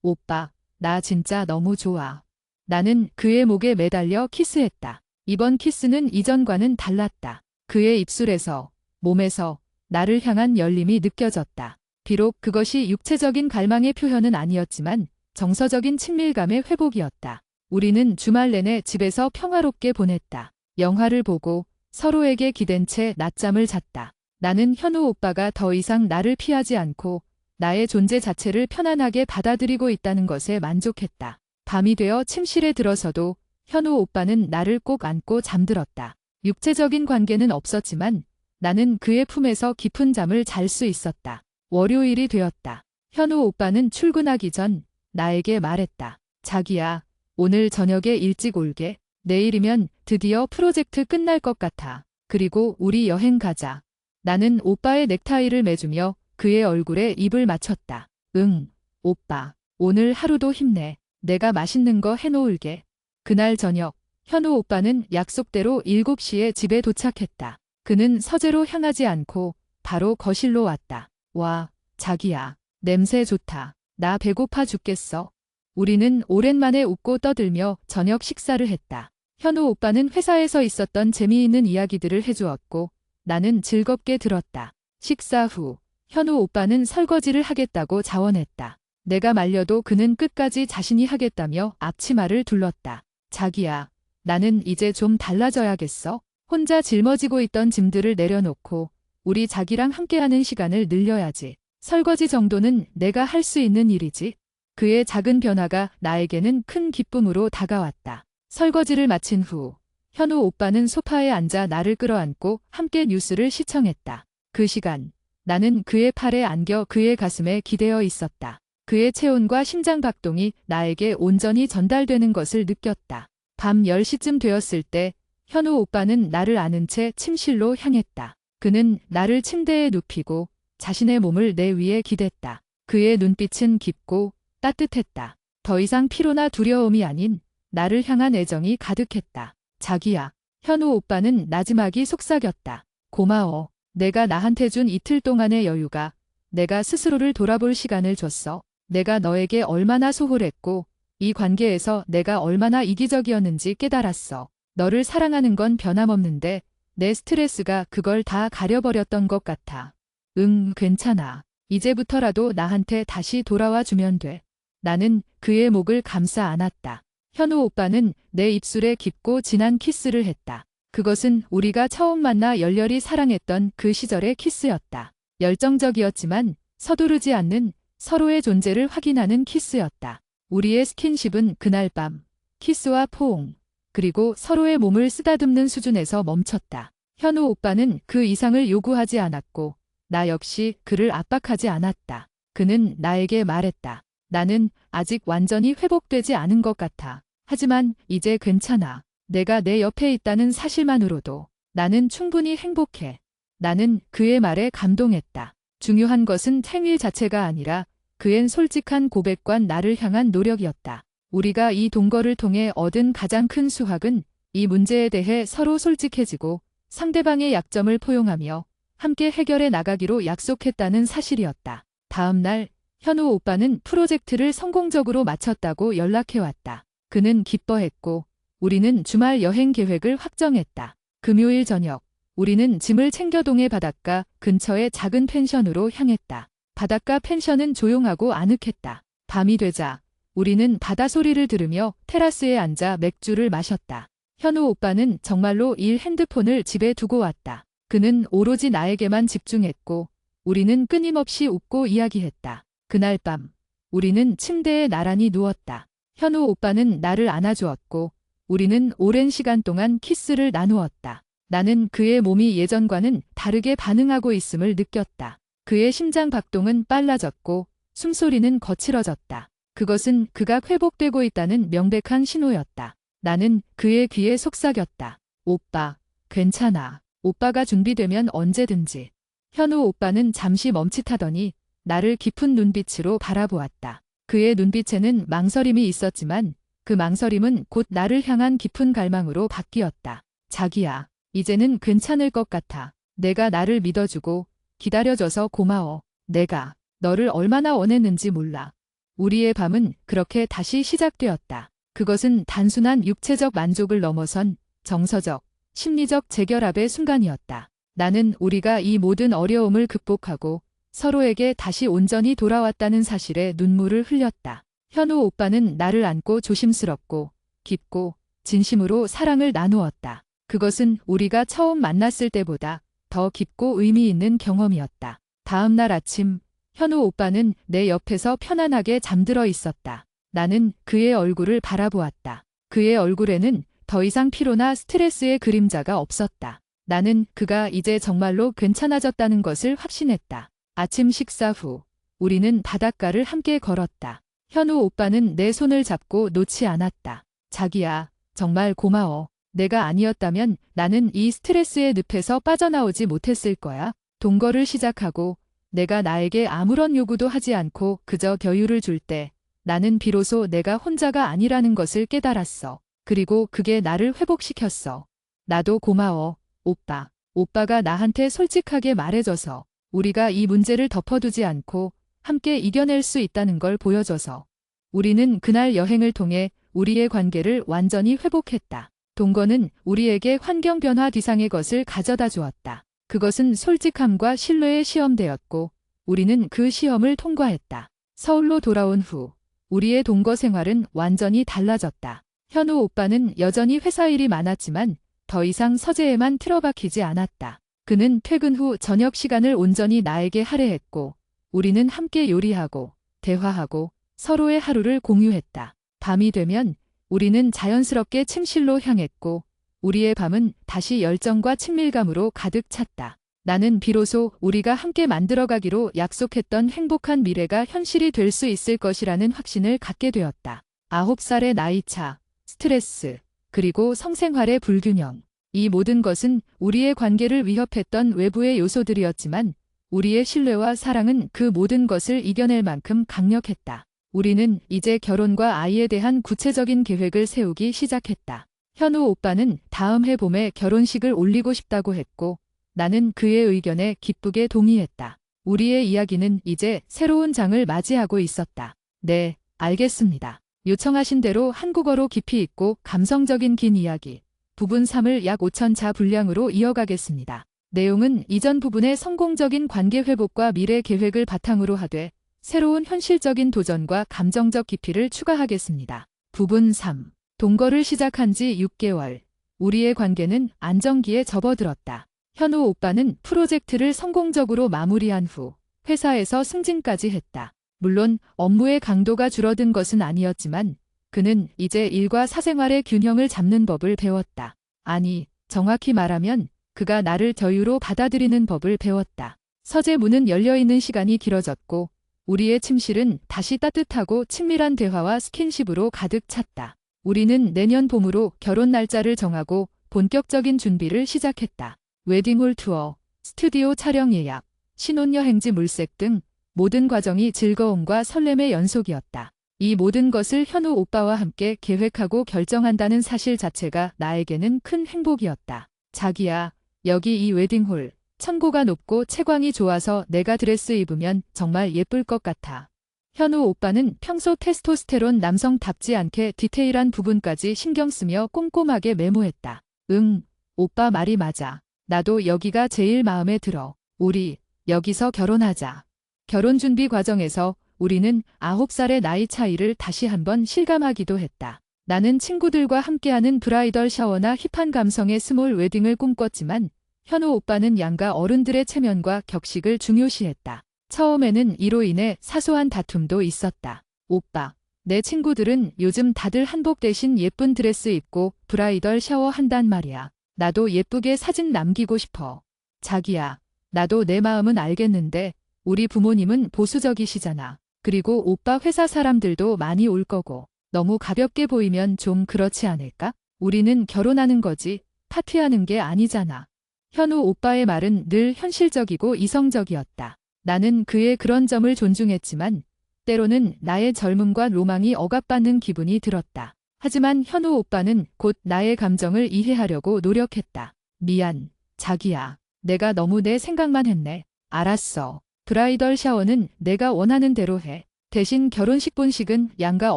오빠, 나 진짜 너무 좋아. 나는 그의 목에 매달려 키스했다. 이번 키스는 이전과는 달랐다. 그의 입술에서, 몸에서 나를 향한 열림이 느껴졌다. 비록 그것이 육체적인 갈망의 표현은 아니었지만 정서적인 친밀감의 회복이었다. 우리는 주말 내내 집에서 평화롭게 보냈다. 영화를 보고 서로에게 기댄 채 낮잠을 잤다. 나는 현우 오빠가 더 이상 나를 피하지 않고 나의 존재 자체를 편안하게 받아들이고 있다는 것에 만족했다. 밤이 되어 침실에 들어서도 현우 오빠는 나를 꼭 안고 잠들었다. 육체적인 관계는 없었지만 나는 그의 품에서 깊은 잠을 잘 수 있었다. 월요일이 되었다. 현우 오빠는 출근하기 전 나에게 말했다. 자기야, 오늘 저녁에 일찍 올게. 내일이면 드디어 프로젝트 끝날 것 같아. 그리고 우리 여행 가자. 나는 오빠의 넥타이를 매주며 그의 얼굴에 입을 맞췄다. 응, 오빠. 오늘 하루도 힘내. 내가 맛있는 거 해놓을게. 그날 저녁, 현우 오빠는 약속대로 7시에 집에 도착했다. 그는 서재로 향하지 않고 바로 거실로 왔다. 와, 자기야. 냄새 좋다. 나 배고파 죽겠어. 우리는 오랜만에 웃고 떠들며 저녁 식사를 했다. 현우 오빠는 회사에서 있었던 재미있는 이야기들을 해주었고 나는 즐겁게 들었다. 식사 후 현우 오빠는 설거지를 하겠다고 자원했다. 내가 말려도 그는 끝까지 자신이 하겠다며 앞치마를 둘렀다. 자기야, 나는 이제 좀 달라져야겠어. 혼자 짊어지고 있던 짐들을 내려놓고 우리 자기랑 함께하는 시간을 늘려야지. 설거지 정도는 내가 할 수 있는 일이지. 그의 작은 변화가 나에게는 큰 기쁨으로 다가왔다. 설거지를 마친 후 현우 오빠는 소파에 앉아 나를 끌어안고 함께 뉴스를 시청했다. 그 시간 나는 그의 팔에 안겨 그의 가슴에 기대어 있었다. 그의 체온과 심장 박동이 나에게 온전히 전달되는 것을 느꼈다. 밤 10시쯤 되었을 때 현우 오빠는 나를 안은 채 침실로 향했다. 그는 나를 침대에 눕히고 자신의 몸을 내 위에 기댔다. 그의 눈빛은 깊고 따뜻했다. 더 이상 피로나 두려움이 아닌 나를 향한 애정이 가득했다. 자기야. 현우 오빠는 나지막이 속삭였다. 고마워. 내가 나한테 준 이틀 동안의 여유가 내가 스스로를 돌아볼 시간을 줬어. 내가 너에게 얼마나 소홀했고 이 관계에서 내가 얼마나 이기적이었는지 깨달았어. 너를 사랑하는 건 변함없는데 내 스트레스가 그걸 다 가려버렸던 것 같아. 응, 괜찮아. 이제부터라도 나한테 다시 돌아와 주면 돼. 나는 그의 목을 감싸 안았다. 현우 오빠는 내 입술에 깊고 진한 키스를 했다. 그것은 우리가 처음 만나 열렬히 사랑했던 그 시절의 키스였다. 열정적이었지만 서두르지 않는 서로의 존재를 확인하는 키스였다. 우리의 스킨십은 그날 밤 키스와 포옹 그리고 서로의 몸을 쓰다듬는 수준에서 멈췄다. 현우 오빠는 그 이상을 요구하지 않았고 나 역시 그를 압박하지 않았다. 그는 나에게 말했다. 나는 아직 완전히 회복되지 않은 것 같아. 하지만 이제 괜찮아. 내가 내 옆에 있다는 사실만으로도 나는 충분히 행복해. 나는 그의 말에 감동했다. 중요한 것은 행위 자체가 아니라 그의 솔직한 고백과 나를 향한 노력이었다. 우리가 이 동거를 통해 얻은 가장 큰 수확은 이 문제에 대해 서로 솔직해지고 상대방의 약점을 포용하며 함께 해결해 나가기로 약속했다는 사실이었다. 다음 날 현우 오빠는 프로젝트를 성공적으로 마쳤다고 연락해왔다. 그는 기뻐했고 우리는 주말 여행 계획을 확정했다. 금요일 저녁 우리는 짐을 챙겨 동해 바닷가 근처의 작은 펜션으로 향했다. 바닷가 펜션은 조용하고 아늑했다. 밤이 되자 우리는 바다 소리를 들으며 테라스에 앉아 맥주를 마셨다. 현우 오빠는 정말로 핸드폰을 집에 두고 왔다. 그는 오로지 나에게만 집중했고 우리는 끊임없이 웃고 이야기했다. 그날 밤 우리는 침대에 나란히 누웠다. 현우 오빠는 나를 안아주었고 우리는 오랜 시간 동안 키스를 나누었다. 나는 그의 몸이 예전과는 다르게 반응하고 있음을 느꼈다. 그의 심장 박동은 빨라졌고 숨소리는 거칠어졌다. 그것은 그가 회복되고 있다는 명백한 신호였다. 나는 그의 귀에 속삭였다. 오빠, 괜찮아. 오빠가 준비되면 언제든지. 현우 오빠는 잠시 멈칫하더니 나를 깊은 눈빛으로 바라보았다. 그의 눈빛에는 망설임이 있었지만 그 망설임은 곧 나를 향한 깊은 갈망으로 바뀌었다. 자기야, 이제는 괜찮을 것 같아. 내가 나를 믿어주고 기다려줘서 고마워. 내가 너를 얼마나 원했는지 몰라. 우리의 밤은 그렇게 다시 시작되었다. 그것은 단순한 육체적 만족을 넘어선 정서적, 심리적 재결합의 순간이었다. 나는 우리가 이 모든 어려움을 극복하고 서로에게 다시 온전히 돌아왔다는 사실에 눈물을 흘렸다. 현우 오빠는 나를 안고 조심스럽고 깊고 진심으로 사랑을 나누었다. 그것은 우리가 처음 만났을 때보다 더 깊고 의미 있는 경험이었다. 다음 날 아침, 현우 오빠는 내 옆에서 편안하게 잠들어 있었다. 나는 그의 얼굴을 바라보았다. 그의 얼굴에는 더 이상 피로나 스트레스의 그림자가 없었다. 나는 그가 이제 정말로 괜찮아졌다는 것을 확신했다. 아침 식사 후 우리는 바닷가를 함께 걸었다. 현우 오빠는 내 손을 잡고 놓지 않았다. 자기야, 정말 고마워. 내가 아니었다면 나는 이 스트레스의 늪에서 빠져나오지 못했을 거야. 동거를 시작하고 내가 나에게 아무런 요구도 하지 않고 그저 겨유를 줄 때 나는 비로소 내가 혼자가 아니라는 것을 깨달았어. 그리고 그게 나를 회복시켰어. 나도 고마워, 오빠. 오빠가 나한테 솔직하게 말해줘서 우리가 이 문제를 덮어두지 않고 함께 이겨낼 수 있다는 걸 보여줘서. 우리는 그날 여행을 통해 우리의 관계를 완전히 회복했다. 동거는 우리에게 환경 변화 뒤상의 것을 가져다 주었다. 그것은 솔직함과 신뢰의 시험대였고 우리는 그 시험을 통과했다. 서울로 돌아온 후 우리의 동거 생활은 완전히 달라졌다. 현우 오빠는 여전히 회사 일이 많았지만 더 이상 서재에만 틀어박히지 않았다. 그는 퇴근 후 저녁 시간을 온전히 나에게 할애했고 우리는 함께 요리하고 대화하고 서로의 하루를 공유했다. 밤이 되면 우리는 자연스럽게 침실로 향했고 우리의 밤은 다시 열정과 친밀감으로 가득 찼다. 나는 비로소 우리가 함께 만들어가기로 약속했던 행복한 미래가 현실이 될 수 있을 것이라는 확신을 갖게 되었다. 9살의 나이차, 스트레스, 그리고 성생활의 불균형. 이 모든 것은 우리의 관계를 위협했던 외부의 요소들이었지만 우리의 신뢰와 사랑은 그 모든 것을 이겨낼 만큼 강력했다. 우리는 이제 결혼과 아이에 대한 구체적인 계획을 세우기 시작했다. 현우 오빠는 다음 해 봄에 결혼식을 올리고 싶다고 했고 나는 그의 의견에 기쁘게 동의했다. 우리의 이야기는 이제 새로운 장을 맞이하고 있었다. 네, 알겠습니다. 요청하신 대로 한국어로 깊이 있고 감성적인 긴 이야기. 부분 3을 약 5,000자 분량으로 이어가겠습니다. 내용은 이전 부분의 성공적인 관계 회복과 미래 계획을 바탕으로 하되 새로운 현실적인 도전과 감정적 깊이를 추가하겠습니다. 부분 3. 동거를 시작한 지 6개월. 우리의 관계는 안정기에 접어들었다. 현우 오빠는 프로젝트를 성공적으로 마무리한 후 회사에서 승진까지 했다. 물론 업무의 강도가 줄어든 것은 아니었지만 그는 이제 일과 사생활의 균형을 잡는 법을 배웠다. 아니, 정확히 말하면 그가 나를 여유로 받아들이는 법을 배웠다. 서재 문은 열려있는 시간이 길어졌고 우리의 침실은 다시 따뜻하고 친밀한 대화와 스킨십으로 가득 찼다. 우리는 내년 봄으로 결혼 날짜를 정하고 본격적인 준비를 시작했다. 웨딩홀 투어, 스튜디오 촬영 예약, 신혼여행지 물색 등 모든 과정이 즐거움과 설렘의 연속이었다. 이 모든 것을 현우 오빠와 함께 계획하고 결정한다는 사실 자체가 나에게는 큰 행복이었다. 자기야, 여기 이 웨딩홀, 천고가 높고 채광이 좋아서 내가 드레스 입으면 정말 예쁠 것 같아. 현우 오빠는 평소 테스토스테론 남성답지 않게 디테일한 부분까지 신경 쓰며 꼼꼼하게 메모했다. 응, 오빠 말이 맞아. 나도 여기가 제일 마음에 들어. 우리 여기서 결혼하자. 결혼 준비 과정에서 우리는 9살의 나이 차이를 다시 한번 실감하기도 했다. 나는 친구들과 함께하는 브라이덜 샤워나 힙한 감성의 스몰 웨딩을 꿈꿨지만 현우 오빠는 양가 어른들의 체면과 격식을 중요시했다. 처음에는 이로 인해 사소한 다툼도 있었다. 오빠, 내 친구들은 요즘 다들 한복 대신 예쁜 드레스 입고 브라이덜 샤워 한단 말이야. 나도 예쁘게 사진 남기고 싶어. 자기야, 나도 내 마음은 알겠는데 우리 부모님은 보수적이시잖아. 그리고 오빠 회사 사람들도 많이 올 거고 너무 가볍게 보이면 좀 그렇지 않을까? 우리는 결혼하는 거지 파티하는 게 아니잖아. 현우 오빠의 말은 늘 현실적이고 이성적이었다. 나는 그의 그런 점을 존중했지만 때로는 나의 젊음과 로망이 억압받는 기분이 들었다. 하지만 현우 오빠는 곧 나의 감정을 이해하려고 노력했다. 미안, 자기야. 내가 너무 내 생각만 했네. 알았어. 브라이덜 샤워는 내가 원하는 대로 해. 대신 결혼식 본식은 양가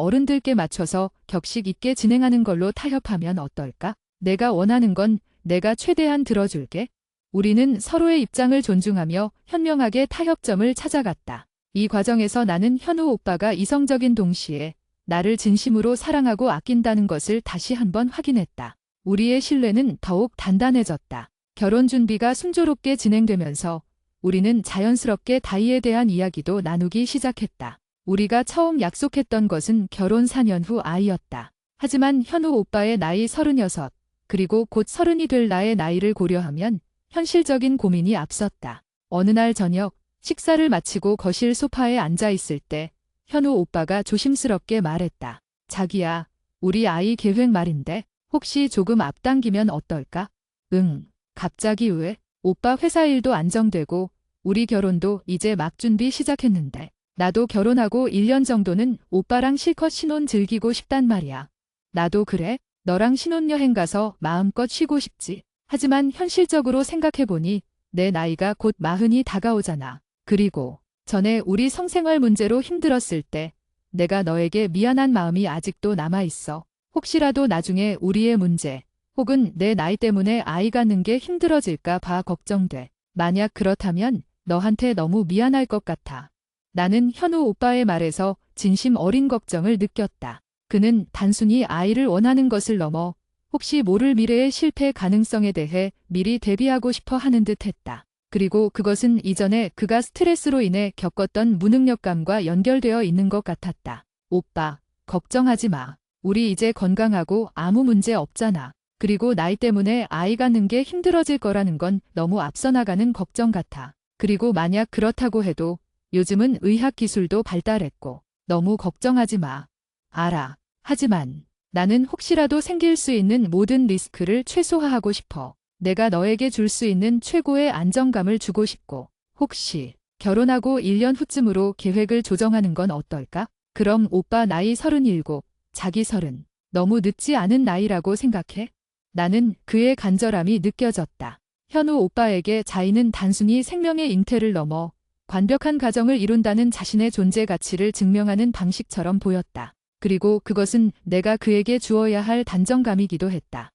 어른들께 맞춰서 격식 있게 진행하는 걸로 타협하면 어떨까? 내가 원하는 건 내가 최대한 들어줄게. 우리는 서로의 입장을 존중하며 현명하게 타협점을 찾아갔다. 이 과정에서 나는 현우 오빠가 이성적인 동시에 나를 진심으로 사랑하고 아낀다는 것을 다시 한번 확인했다. 우리의 신뢰는 더욱 단단해졌다. 결혼 준비가 순조롭게 진행되면서 우리는 자연스럽게 나이에 대한 이야기도 나누기 시작했다. 우리가 처음 약속했던 것은 결혼 4년 후 아이였다. 하지만 현우 오빠의 나이 36, 그리고 곧 30이 될 나의 나이를 고려하면 현실적인 고민이 앞섰다. 어느 날 저녁 식사를 마치고 거실 소파에 앉아 있을 때 현우 오빠가 조심스럽게 말했다. 자기야, 우리 아이 계획 말인데 혹시 조금 앞당기면 어떨까? 응. 갑자기 왜? 오빠 회사 일도 안정되고 우리 결혼도 이제 막 준비 시작했는데 나도 결혼하고 1년 정도는 오빠랑 실컷 신혼 즐기고 싶단 말이야. 나도 그래. 너랑 신혼여행 가서 마음껏 쉬고 싶지. 하지만 현실적으로 생각해보니 내 나이가 곧 40이 다가오잖아. 그리고 전에 우리 성생활 문제로 힘들었을 때 내가 너에게 미안한 마음이 아직도 남아있어. 혹시라도 나중에 우리의 문제 혹은 내 나이 때문에 아이 갖는 게 힘들어질까 봐 걱정돼. 만약 그렇다면 너한테 너무 미안할 것 같아. 나는 현우 오빠의 말에서 진심 어린 걱정을 느꼈다. 그는 단순히 아이를 원하는 것을 넘어 혹시 모를 미래의 실패 가능성에 대해 미리 대비하고 싶어 하는 듯 했다. 그리고 그것은 이전에 그가 스트레스로 인해 겪었던 무능력감과 연결되어 있는 것 같았다. 오빠, 걱정하지 마. 우리 이제 건강하고 아무 문제 없잖아. 그리고 나이 때문에 아이 갖는 게 힘들어질 거라는 건 너무 앞서 나가는 걱정 같아. 그리고 만약 그렇다고 해도 요즘은 의학 기술도 발달했고 너무 걱정하지 마. 알아. 하지만 나는 혹시라도 생길 수 있는 모든 리스크를 최소화하고 싶어. 내가 너에게 줄 수 있는 최고의 안정감을 주고 싶고 혹시 결혼하고 1년 후쯤으로 계획을 조정하는 건 어떨까? 그럼 오빠 나이 37, 자기 30. 너무 늦지 않은 나이라고 생각해? 나는 그의 간절함이 느껴졌다. 현우 오빠에게 자이는 단순히 생명의 잉태를 넘어 완벽한 가정을 이룬다는 자신의 존재 가치를 증명하는 방식처럼 보였다. 그리고 그것은 내가 그에게 주어야 할 단정감이기도 했다.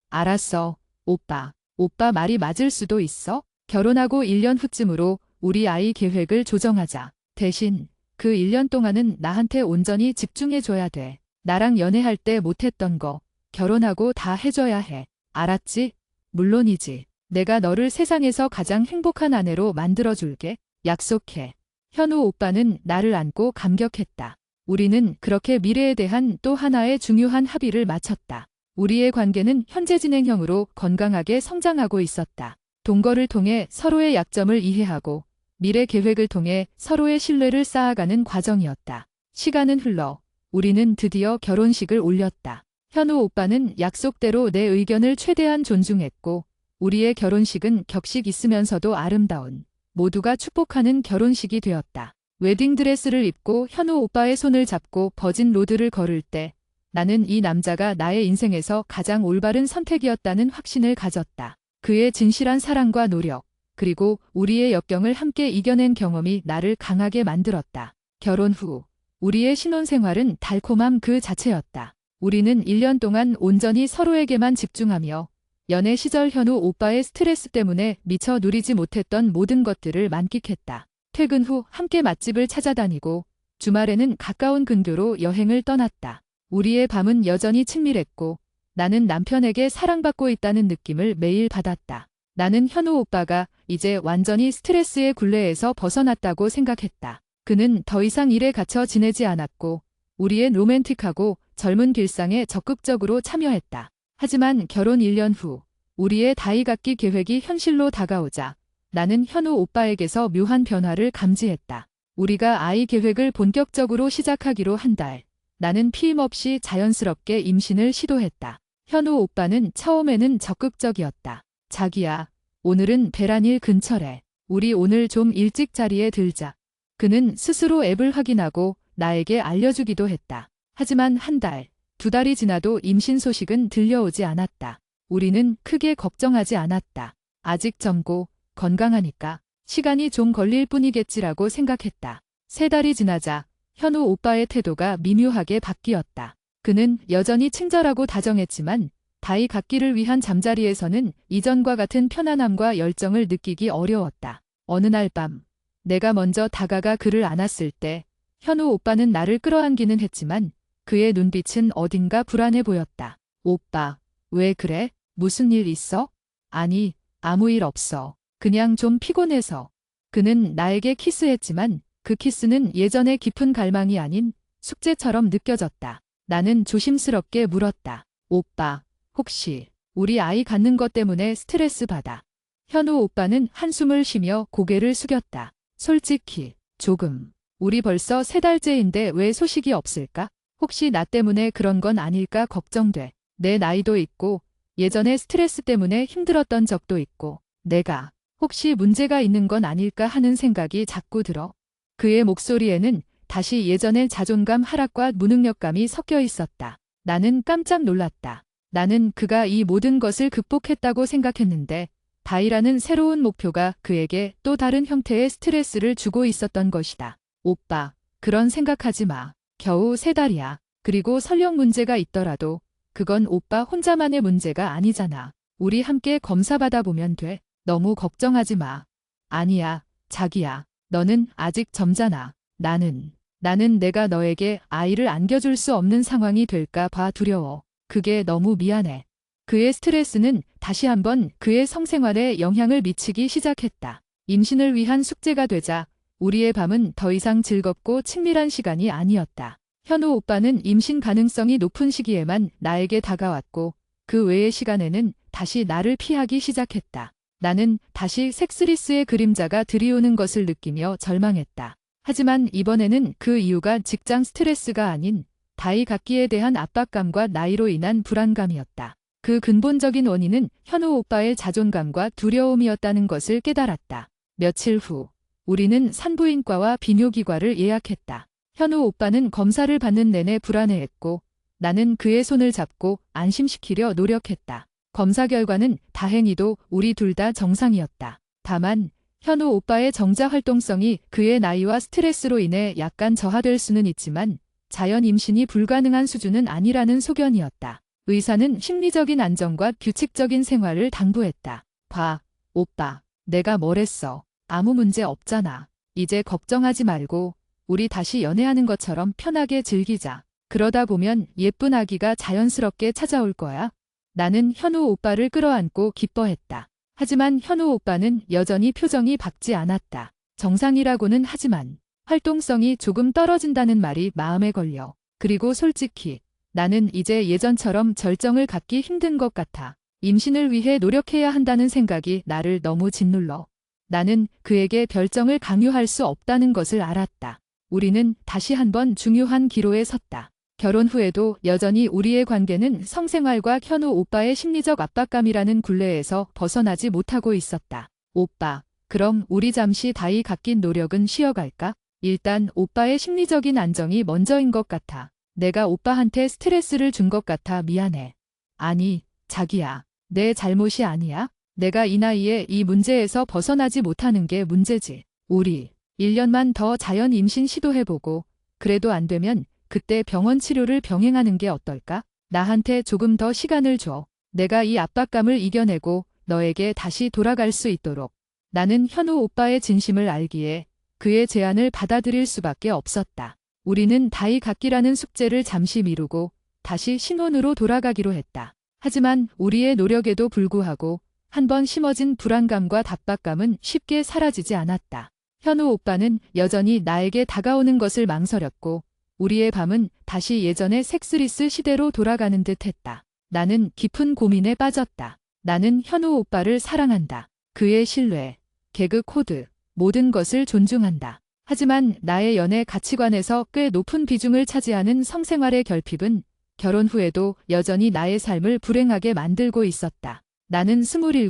알았어. 오빠. 오빠 말이 맞을 수도 있어? 결혼하고 1년 후쯤으로 우리 아이 계획을 조정하자. 대신 그 1년 동안은 나한테 온전히 집중해줘야 돼. 나랑 연애할 때 못했던 거 결혼하고 다 해줘야 해. 알았지? 물론이지. 내가 너를 세상에서 가장 행복한 아내로 만들어줄게. 약속해. 현우 오빠는 나를 안고 감격했다. 우리는 그렇게 미래에 대한 또 하나의 중요한 합의를 마쳤다. 우리의 관계는 현재 진행형으로 건강하게 성장하고 있었다. 동거를 통해 서로의 약점을 이해하고 미래 계획을 통해 서로의 신뢰를 쌓아가는 과정이었다. 시간은 흘러 우리는 드디어 결혼식을 올렸다. 현우 오빠는 약속대로 내 의견을 최대한 존중했고 우리의 결혼식은 격식 있으면서도 아름다운 모두가 축복하는 결혼식이 되었다. 웨딩드레스를 입고 현우 오빠의 손을 잡고 버진 로드를 걸을 때 나는 이 남자가 나의 인생에서 가장 올바른 선택이었다는 확신을 가졌다. 그의 진실한 사랑과 노력, 그리고 우리의 역경을 함께 이겨낸 경험이 나를 강하게 만들었다. 결혼 후 우리의 신혼생활은 달콤함 그 자체였다. 우리는 1년 동안 온전히 서로에게만 집중하며 연애 시절 현우 오빠의 스트레스 때문에 미처 누리지 못했던 모든 것들을 만끽했다. 퇴근 후 함께 맛집을 찾아다니고 주말에는 가까운 근교로 여행을 떠났다. 우리의 밤은 여전히 친밀했고 나는 남편에게 사랑받고 있다는 느낌을 매일 받았다. 나는 현우 오빠가 이제 완전히 스트레스의 굴레에서 벗어났다고 생각했다. 그는 더 이상 일에 갇혀 지내지 않았고 우리의 로맨틱하고 젊은 길상에 적극적으로 참여했다. 하지만 결혼 1년 후 우리의 다이각기 계획이 현실로 다가오자 나는 현우 오빠에게서 묘한 변화를 감지했다. 우리가 아이 계획을 본격적으로 시작하기로 한 달, 나는 피임 없이 자연스럽게 임신을 시도했다. 현우 오빠는 처음에는 적극적이었다. 자기야, 오늘은 배란일 근처래. 우리 오늘 좀 일찍 자리에 들자. 그는 스스로 앱을 확인하고 나에게 알려주기도 했다. 하지만 한 달, 2달이 지나도 임신 소식은 들려오지 않았다. 우리는 크게 걱정하지 않았다. 아직 젊고 건강하니까 시간이 좀 걸릴 뿐이겠지라고 생각했다. 3달이 지나자 현우 오빠의 태도가 미묘하게 바뀌었다. 그는 여전히 친절하고 다정했지만 다이 갖기를 위한 잠자리에서는 이전과 같은 편안함과 열정을 느끼기 어려웠다. 어느 날 밤, 내가 먼저 다가가 그를 안았을 때 현우 오빠는 나를 끌어안기는 했지만 그의 눈빛은 어딘가 불안해 보였다. 오빠, 왜 그래? 무슨 일 있어? 아니, 아무 일 없어. 그냥 좀 피곤해서. 그는 나에게 키스했지만 그 키스는 예전의 깊은 갈망이 아닌 숙제처럼 느껴졌다. 나는 조심스럽게 물었다. 오빠, 혹시 우리 아이 갖는 것 때문에 스트레스 받아? 현우 오빠는 한숨을 쉬며 고개를 숙였다. 솔직히, 조금. 우리 벌써 3달째인데 왜 소식이 없을까? 혹시 나 때문에 그런 건 아닐까 걱정돼. 내 나이도 있고 예전에 스트레스 때문에 힘들었던 적도 있고 내가 혹시 문제가 있는 건 아닐까 하는 생각이 자꾸 들어. 그의 목소리에는 다시 예전의 자존감 하락과 무능력감이 섞여 있었다. 나는 깜짝 놀랐다. 나는 그가 이 모든 것을 극복했다고 생각했는데 다이라는 새로운 목표가 그에게 또 다른 형태의 스트레스를 주고 있었던 것이다. 오빠, 그런 생각하지 마. 겨우 3달이야. 그리고 설령 문제가 있더라도 그건 오빠 혼자만의 문제가 아니잖아. 우리 함께 검사 받아보면 돼. 너무 걱정하지 마. 아니야, 자기야. 너는 아직 젊잖아. 나는 내가 너에게 아이를 안겨줄 수 없는 상황이 될까 봐 두려워. 그게 너무 미안해. 그의 스트레스는 다시 한번 그의 성생활에 영향을 미치기 시작했다. 임신을 위한 숙제가 되자 우리의 밤은 더 이상 즐겁고 친밀한 시간이 아니었다. 현우 오빠는 임신 가능성이 높은 시기에만 나에게 다가왔고 그 외의 시간에는 다시 나를 피하기 시작했다. 나는 다시 섹스리스의 그림자가 드리우는 것을 느끼며 절망했다. 하지만 이번에는 그 이유가 직장 스트레스가 아닌 다이 갖기에 대한 압박감과 나이로 인한 불안감이었다. 그 근본적인 원인은 현우 오빠의 자존감과 두려움이었다는 것을 깨달았다. 며칠 후 우리는 산부인과와 비뇨기과를 예약했다. 현우 오빠는 검사를 받는 내내 불안해했고 나는 그의 손을 잡고 안심시키려 노력했다. 검사 결과는 다행히도 우리 둘 다 정상이었다. 다만 현우 오빠의 정자 활동성이 그의 나이와 스트레스로 인해 약간 저하될 수는 있지만 자연 임신이 불가능한 수준은 아니라는 소견이었다. 의사는 심리적인 안정과 규칙적인 생활을 당부했다. 봐, 오빠, 내가 뭘 했어. 아무 문제 없잖아. 이제 걱정하지 말고 우리 다시 연애하는 것처럼 편하게 즐기자. 그러다 보면 예쁜 아기가 자연스럽게 찾아올 거야. 나는 현우 오빠를 끌어안고 기뻐했다. 하지만 현우 오빠는 여전히 표정이 밝지 않았다. 정상이라고는 하지만 활동성이 조금 떨어진다는 말이 마음에 걸려. 그리고 솔직히 나는 이제 예전처럼 절정을 갖기 힘든 것 같아. 임신을 위해 노력해야 한다는 생각이 나를 너무 짓눌러. 나는 그에게 별정을 강요할 수 없다는 것을 알았다. 우리는 다시 한번 중요한 기로에 섰다. 결혼 후에도 여전히 우리의 관계는 성생활과 현우 오빠의 심리적 압박감이라는 굴레에서 벗어나지 못하고 있었다. 오빠, 그럼 우리 잠시 다이 갖긴 노력은 쉬어갈까? 일단 오빠의 심리적인 안정이 먼저인 것 같아. 내가 오빠한테 스트레스를 준 것 같아 미안해. 아니, 자기야. 내 잘못이 아니야. 내가 이 나이에 이 문제에서 벗어나지 못하는 게 문제지. 우리 1년만 더 자연 임신 시도해보고 그래도 안 되면 그때 병원 치료를 병행하는 게 어떨까? 나한테 조금 더 시간을 줘. 내가 이 압박감을 이겨내고 너에게 다시 돌아갈 수 있도록. 나는 현우 오빠의 진심을 알기에 그의 제안을 받아들일 수밖에 없었다. 우리는 다이각기라는 숙제를 잠시 미루고 다시 신혼으로 돌아가기로 했다. 하지만 우리의 노력에도 불구하고 한번 심어진 불안감과 답박감은 쉽게 사라지지 않았다. 현우 오빠는 여전히 나에게 다가오는 것을 망설였고 우리의 밤은 다시 예전의 섹스리스 시대로 돌아가는 듯 했다. 나는 깊은 고민에 빠졌다. 나는 현우 오빠를 사랑한다. 그의 신뢰, 개그 코드, 모든 것을 존중한다. 하지만 나의 연애 가치관에서 꽤 높은 비중을 차지하는 성생활의 결핍은 결혼 후에도 여전히 나의 삶을 불행하게 만들고 있었다. 나는 27,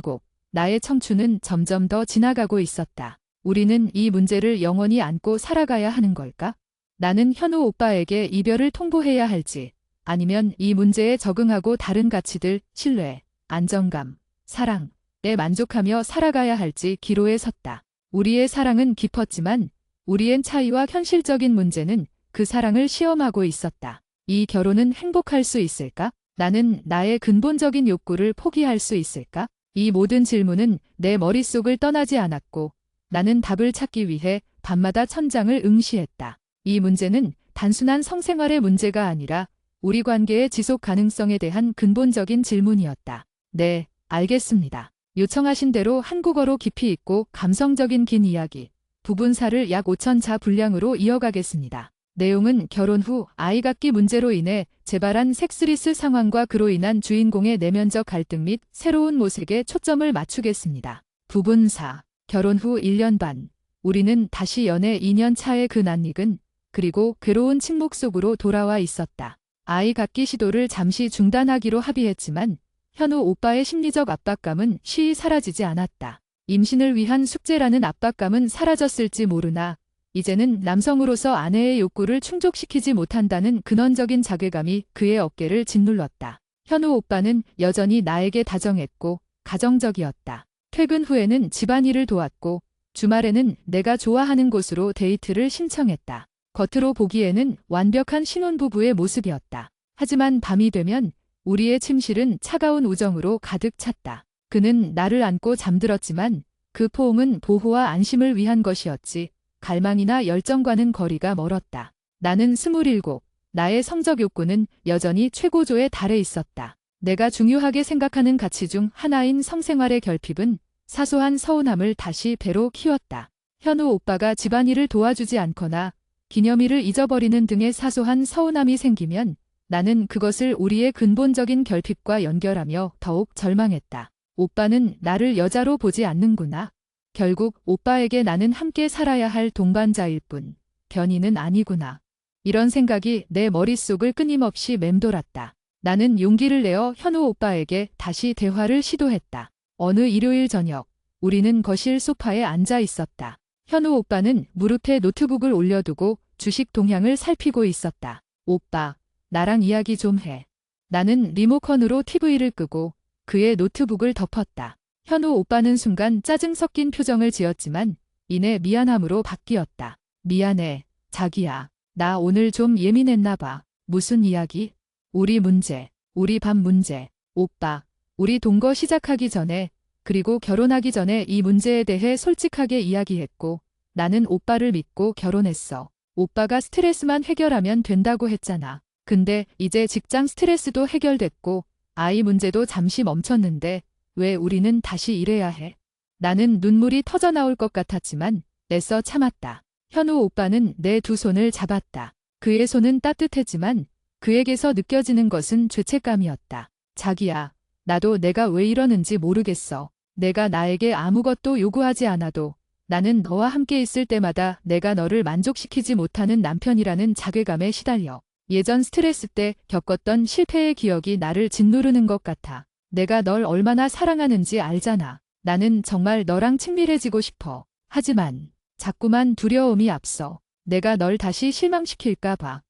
나의 청춘은 점점 더 지나가고 있었다. 우리는 이 문제를 영원히 안고 살아가야 하는 걸까? 나는 현우 오빠에게 이별을 통보해야 할지, 아니면 이 문제에 적응하고 다른 가치들, 신뢰, 안정감, 사랑에 만족하며 살아가야 할지 기로에 섰다. 우리의 사랑은 깊었지만 우리의 차이와 현실적인 문제는 그 사랑을 시험하고 있었다. 이 결혼은 행복할 수 있을까? 나는 나의 근본적인 욕구를 포기할 수 있을까? 이 모든 질문은 내 머릿속을 떠나지 않았고 나는 답을 찾기 위해 밤마다 천장을 응시했다. 이 문제는 단순한 성생활의 문제가 아니라 우리 관계의 지속 가능성에 대한 근본적인 질문이었다. 네, 알겠습니다. 요청하신 대로 한국어로 깊이 있고 감성적인 긴 이야기, 부분사를 약 5,000자 분량으로 이어가겠습니다. 내용은 결혼 후 아이 갖기 문제로 인해 재발한 섹스리스 상황과 그로 인한 주인공의 내면적 갈등 및 새로운 모색에 초점을 맞추겠습니다. 부분 4. 결혼 후 1년 반. 우리는 다시 연애 2년 차의 그 낯익은 그리고 괴로운 침묵 속으로 돌아와 있었다. 아이 갖기 시도를 잠시 중단하기로 합의했지만 현우 오빠의 심리적 압박감은 쉬이 사라지지 않았다. 임신을 위한 숙제라는 압박감은 사라졌을지 모르나 이제는 남성으로서 아내의 욕구를 충족시키지 못한다는 근원적인 자괴감이 그의 어깨를 짓눌렀다. 현우 오빠는 여전히 나에게 다정했고 가정적이었다. 퇴근 후에는 집안일을 도왔고 주말에는 내가 좋아하는 곳으로 데이트를 신청했다. 겉으로 보기에는 완벽한 신혼부부의 모습이었다. 하지만 밤이 되면 우리의 침실은 차가운 우정으로 가득 찼다. 그는 나를 안고 잠들었지만 그 포옹은 보호와 안심을 위한 것이었지 갈망이나 열정과는 거리가 멀었다. 나는 27, 나의 성적 욕구는 여전히 최고조에 달해 있었다. 내가 중요하게 생각하는 가치 중 하나인 성생활의 결핍은 사소한 서운함을 다시 배로 키웠다. 현우 오빠가 집안일을 도와주지 않거나 기념일을 잊어버리는 등의 사소한 서운함이 생기면 나는 그것을 우리의 근본적인 결핍과 연결하며 더욱 절망했다. 오빠는 나를 여자로 보지 않는구나. 결국 오빠에게 나는 함께 살아야 할 동반자일 뿐 변인은 아니구나. 이런 생각이 내 머릿속을 끊임없이 맴돌았다. 나는 용기를 내어 현우 오빠에게 다시 대화를 시도했다. 어느 일요일 저녁 우리는 거실 소파에 앉아 있었다. 현우 오빠는 무릎에 노트북을 올려두고 주식 동향을 살피고 있었다. 오빠, 나랑 이야기 좀 해. 나는 리모컨으로 TV를 끄고 그의 노트북을 덮었다. 현우 오빠는 순간 짜증 섞인 표정을 지었지만 이내 미안함으로 바뀌었다. 미안해, 자기야. 나 오늘 좀 예민했나 봐. 무슨 이야기? 우리 문제, 우리 밥 문제. 오빠, 우리 동거 시작하기 전에 그리고 결혼하기 전에 이 문제에 대해 솔직하게 이야기했고 나는 오빠를 믿고 결혼했어. 오빠가 스트레스만 해결하면 된다고 했잖아. 근데 이제 직장 스트레스도 해결됐고 아이 문제도 잠시 멈췄는데 왜 우리는 다시 이래야 해? 나는 눈물이 터져나올 것 같았지만 애써 참았다. 현우 오빠는 내 두 손을 잡았다. 그의 손은 따뜻했지만 그에게서 느껴지는 것은 죄책감이었다. 자기야, 나도 내가 왜 이러는지 모르겠어. 내가 나에게 아무것도 요구하지 않아도 나는 너와 함께 있을 때마다 내가 너를 만족시키지 못하는 남편이라는 자괴감에 시달려. 예전 스트레스 때 겪었던 실패의 기억이 나를 짓누르는 것 같아. 내가 널 얼마나 사랑하는지 알잖아. 나는 정말 너랑 친밀해지고 싶어. 하지만 자꾸만 두려움이 앞서. 내가 널 다시 실망시킬까 봐.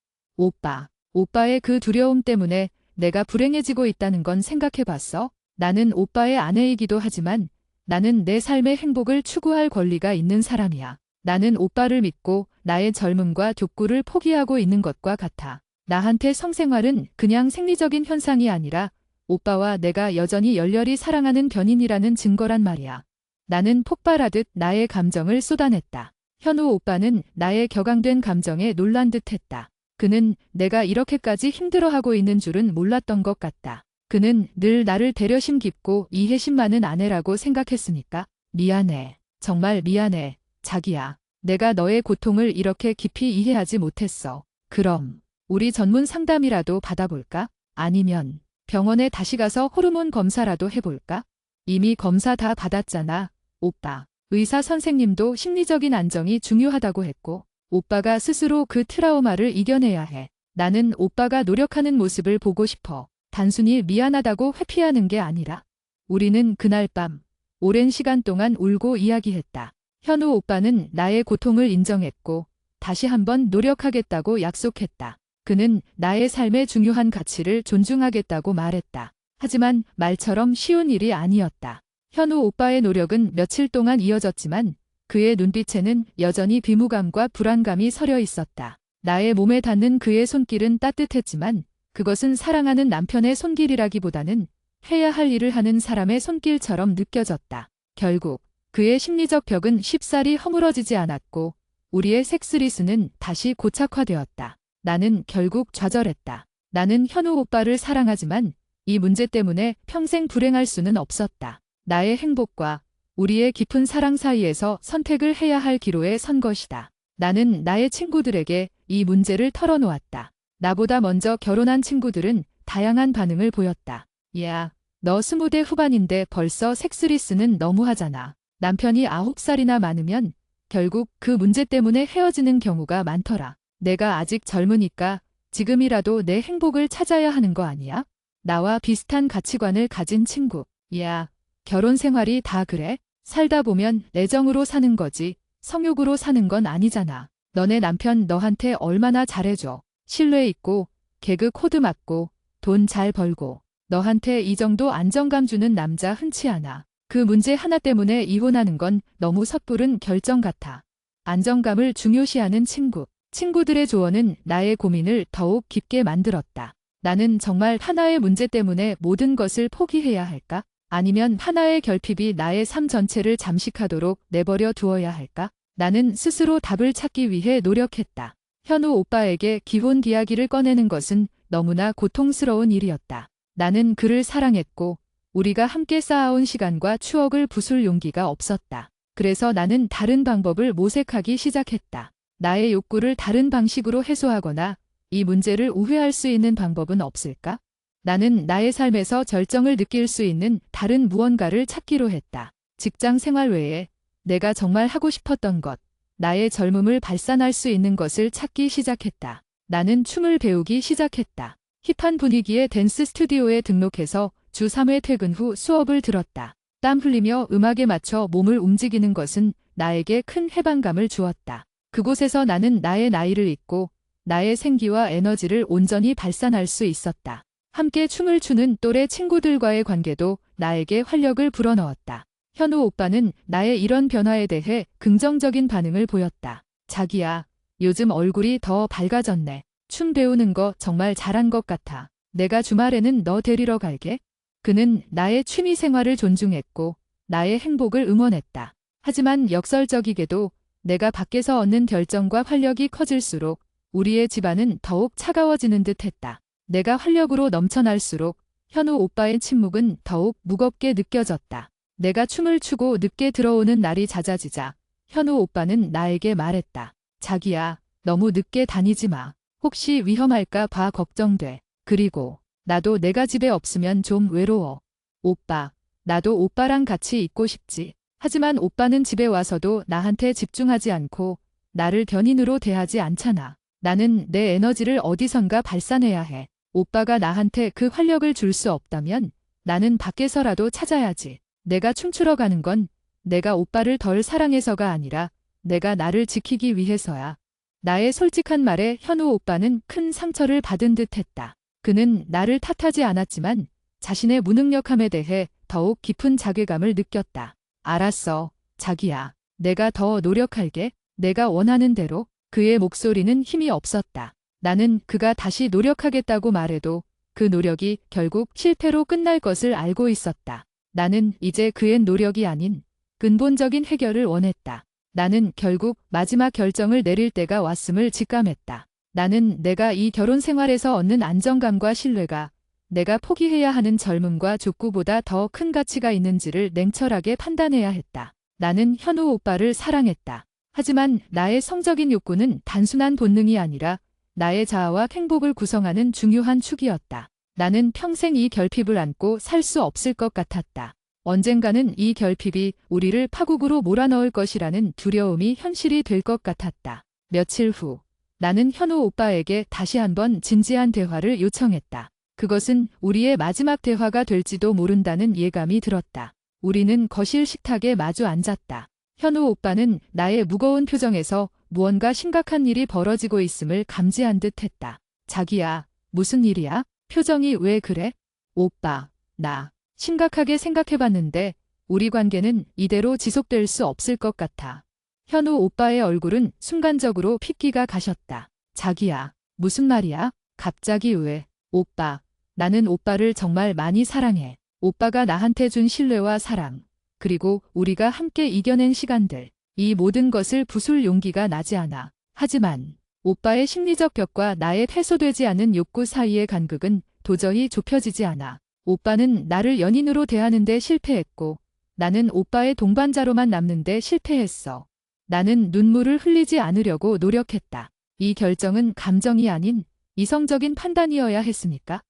오빠의 그 두려움 때문에 내가 불행해지고 있다는 건 생각해봤어? 나는 오빠의 아내이기도 하지만 나는 내 삶의 행복을 추구할 권리가 있는 사람이야. 나는 오빠를 믿고 나의 젊음과 족구를 포기하고 있는 것과 같아. 나한테 성생활은 그냥 생리적인 현상이 아니라 오빠와 내가 여전히 열렬히 사랑하는 변인이라는 증거란 말이야. 나는 폭발하듯 나의 감정을 쏟아냈다. 현우 오빠는 나의 격앙된 감정에 놀란 듯했다. 그는 내가 이렇게까지 힘들어하고 있는 줄은 몰랐던 것 같다. 그는 늘 나를 배려심 깊고 이해심 많은 아내라고 생각했으니까. 미안해. 정말 미안해. 자기야. 내가 너의 고통을 이렇게 깊이 이해하지 못했어. 그럼 우리 전문 상담이라도 받아볼까? 아니면 병원에 다시 가서 호르몬 검사라도 해볼까? 이미 검사 다 받았잖아. 오빠. 의사 선생님도 심리적인 안정이 중요하다고 했고, 오빠가 스스로 그 트라우마를 이겨내야 해. 나는 오빠가 노력하는 모습을 보고 싶어. 단순히 미안하다고 회피하는 게 아니라. 우리는 그날 밤 오랜 시간 동안 울고 이야기했다. 현우 오빠는 나의 고통을 인정했고 다시 한번 노력하겠다고 약속했다. 그는 나의 삶의 중요한 가치를 존중하겠다고 말했다. 하지만 말처럼 쉬운 일이 아니었다. 현우 오빠의 노력은 며칠 동안 이어졌지만 그의 눈빛에는 여전히 비무감과 불안감이 서려 있었다. 나의 몸에 닿는 그의 손길은 따뜻했지만 그것은 사랑하는 남편의 손길이라기보다는 해야 할 일을 하는 사람의 손길처럼 느껴졌다. 결국 그의 심리적 벽은 쉽사리 허물어지지 않았고 우리의 섹스리스는 다시 고착화되었다. 나는 결국 좌절했다. 나는 현우 오빠를 사랑하지만 이 문제 때문에 평생 불행할 수는 없었다. 나의 행복과 우리의 깊은 사랑 사이에서 선택을 해야 할 기로에 선 것이다. 나는 나의 친구들에게 이 문제를 털어놓았다. 나보다 먼저 결혼한 친구들은 다양한 반응을 보였다. 야, 너 20대 후반인데 벌써 섹스리스는 너무하잖아. 남편이 9살이나 많으면 결국 그 문제 때문에 헤어지는 경우가 많더라. 내가 아직 젊으니까 지금이라도 내 행복을 찾아야 하는 거 아니야? 나와 비슷한 가치관을 가진 친구. 야, 결혼 생활이 다 그래? 살다 보면 애정으로 사는 거지 성욕으로 사는 건 아니잖아. 너네 남편 너한테 얼마나 잘해줘. 신뢰 있고 개그 코드 맞고 돈 잘 벌고 너한테 이 정도 안정감 주는 남자 흔치 않아. 그 문제 하나 때문에 이혼하는 건 너무 섣부른 결정 같아. 안정감을 중요시하는 친구. 친구들의 조언은 나의 고민을 더욱 깊게 만들었다. 나는 정말 하나의 문제 때문에 모든 것을 포기해야 할까? 아니면 하나의 결핍이 나의 삶 전체를 잠식하도록 내버려 두어야 할까? 나는 스스로 답을 찾기 위해 노력했다. 현우 오빠에게 기혼 이야기를 꺼내는 것은 너무나 고통스러운 일이었다. 나는 그를 사랑했고 우리가 함께 쌓아온 시간과 추억을 부술 용기가 없었다. 그래서 나는 다른 방법을 모색하기 시작했다. 나의 욕구를 다른 방식으로 해소하거나 이 문제를 우회할 수 있는 방법은 없을까? 나는 나의 삶에서 절정을 느낄 수 있는 다른 무언가를 찾기로 했다. 직장 생활 외에 내가 정말 하고 싶었던 것, 나의 젊음을 발산할 수 있는 것을 찾기 시작했다. 나는 춤을 배우기 시작했다. 힙한 분위기의 댄스 스튜디오에 등록해서 주 3회 퇴근 후 수업을 들었다. 땀 흘리며 음악에 맞춰 몸을 움직이는 것은 나에게 큰 해방감을 주었다. 그곳에서 나는 나의 나이를 잊고 나의 생기와 에너지를 온전히 발산할 수 있었다. 함께 춤을 추는 또래 친구들과의 관계도 나에게 활력을 불어넣었다. 현우 오빠는 나의 이런 변화에 대해 긍정적인 반응을 보였다. 자기야, 요즘 얼굴이 더 밝아졌네. 춤 배우는 거 정말 잘한 것 같아. 내가 주말에는 너 데리러 갈게. 그는 나의 취미 생활을 존중했고 나의 행복을 응원했다. 하지만 역설적이게도 내가 밖에서 얻는 결정과 활력이 커질수록 우리의 집안은 더욱 차가워지는 듯했다. 내가 활력으로 넘쳐날수록 현우 오빠의 침묵은 더욱 무겁게 느껴졌다. 내가 춤을 추고 늦게 들어오는 날이 잦아지자 현우 오빠는 나에게 말했다. 자기야, 너무 늦게 다니지 마. 혹시 위험할까 봐 걱정돼. 그리고 나도 내가 집에 없으면 좀 외로워. 오빠, 나도 오빠랑 같이 있고 싶지. 하지만 오빠는 집에 와서도 나한테 집중하지 않고 나를 견인으로 대하지 않잖아. 나는 내 에너지를 어디선가 발산해야 해. 오빠가 나한테 그 활력을 줄 수 없다면 나는 밖에서라도 찾아야지. 내가 춤추러 가는 건 내가 오빠를 덜 사랑해서가 아니라 내가 나를 지키기 위해서야. 나의 솔직한 말에 현우 오빠는 큰 상처를 받은 듯했다. 그는 나를 탓하지 않았지만 자신의 무능력함에 대해 더욱 깊은 자괴감을 느꼈다. 알았어, 자기야. 내가 더 노력할게. 내가 원하는 대로. 그의 목소리는 힘이 없었다. 나는 그가 다시 노력하겠다고 말해도 그 노력이 결국 실패로 끝날 것을 알고 있었다. 나는 이제 그의 노력이 아닌 근본적인 해결을 원했다. 나는 결국 마지막 결정을 내릴 때가 왔음을 직감했다. 나는 내가 이 결혼 생활에서 얻는 안정감과 신뢰가 내가 포기해야 하는 젊음과 족구보다 더 큰 가치가 있는지를 냉철하게 판단해야 했다. 나는 현우 오빠를 사랑했다. 하지만 나의 성적인 욕구는 단순한 본능이 아니라 나의 자아와 행복을 구성하는 중요한 축이었다. 나는 평생 이 결핍을 안고 살 수 없을 것 같았다. 언젠가는 이 결핍이 우리를 파국으로 몰아넣을 것이라는 두려움이 현실이 될 것 같았다. 며칠 후 나는 현우 오빠에게 다시 한번 진지한 대화를 요청했다. 그것은 우리의 마지막 대화가 될지도 모른다는 예감이 들었다. 우리는 거실 식탁에 마주 앉았다. 현우 오빠는 나의 무거운 표정에서 무언가 심각한 일이 벌어지고 있음을 감지한 듯 했다. 자기야, 무슨 일이야? 표정이 왜 그래? 오빠, 나 심각하게 생각해봤는데 우리 관계는 이대로 지속될 수 없을 것 같아. 현우 오빠의 얼굴은 순간적으로 핏기가 가셨다. 자기야, 무슨 말이야? 갑자기 왜? 오빠, 나는 오빠를 정말 많이 사랑해. 오빠가 나한테 준 신뢰와 사랑, 그리고 우리가 함께 이겨낸 시간들, 이 모든 것을 부술 용기가 나지 않아. 하지만 오빠의 심리적 벽과 나의 해소되지 않은 욕구 사이의 간극은 도저히 좁혀지지 않아. 오빠는 나를 연인으로 대하는데 실패했고 나는 오빠의 동반자로만 남는데 실패했어. 나는 눈물을 흘리지 않으려고 노력했다. 이 결정은 감정이 아닌 이성적인 판단이어야 했으니까.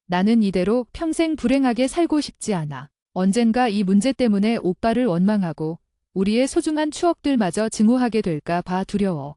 나는 이대로 평생 불행하게 살고 싶지 않아. 언젠가 이 문제 때문에 오빠를 원망하고 우리의 소중한 추억들마저 증오하게 될까 봐 두려워.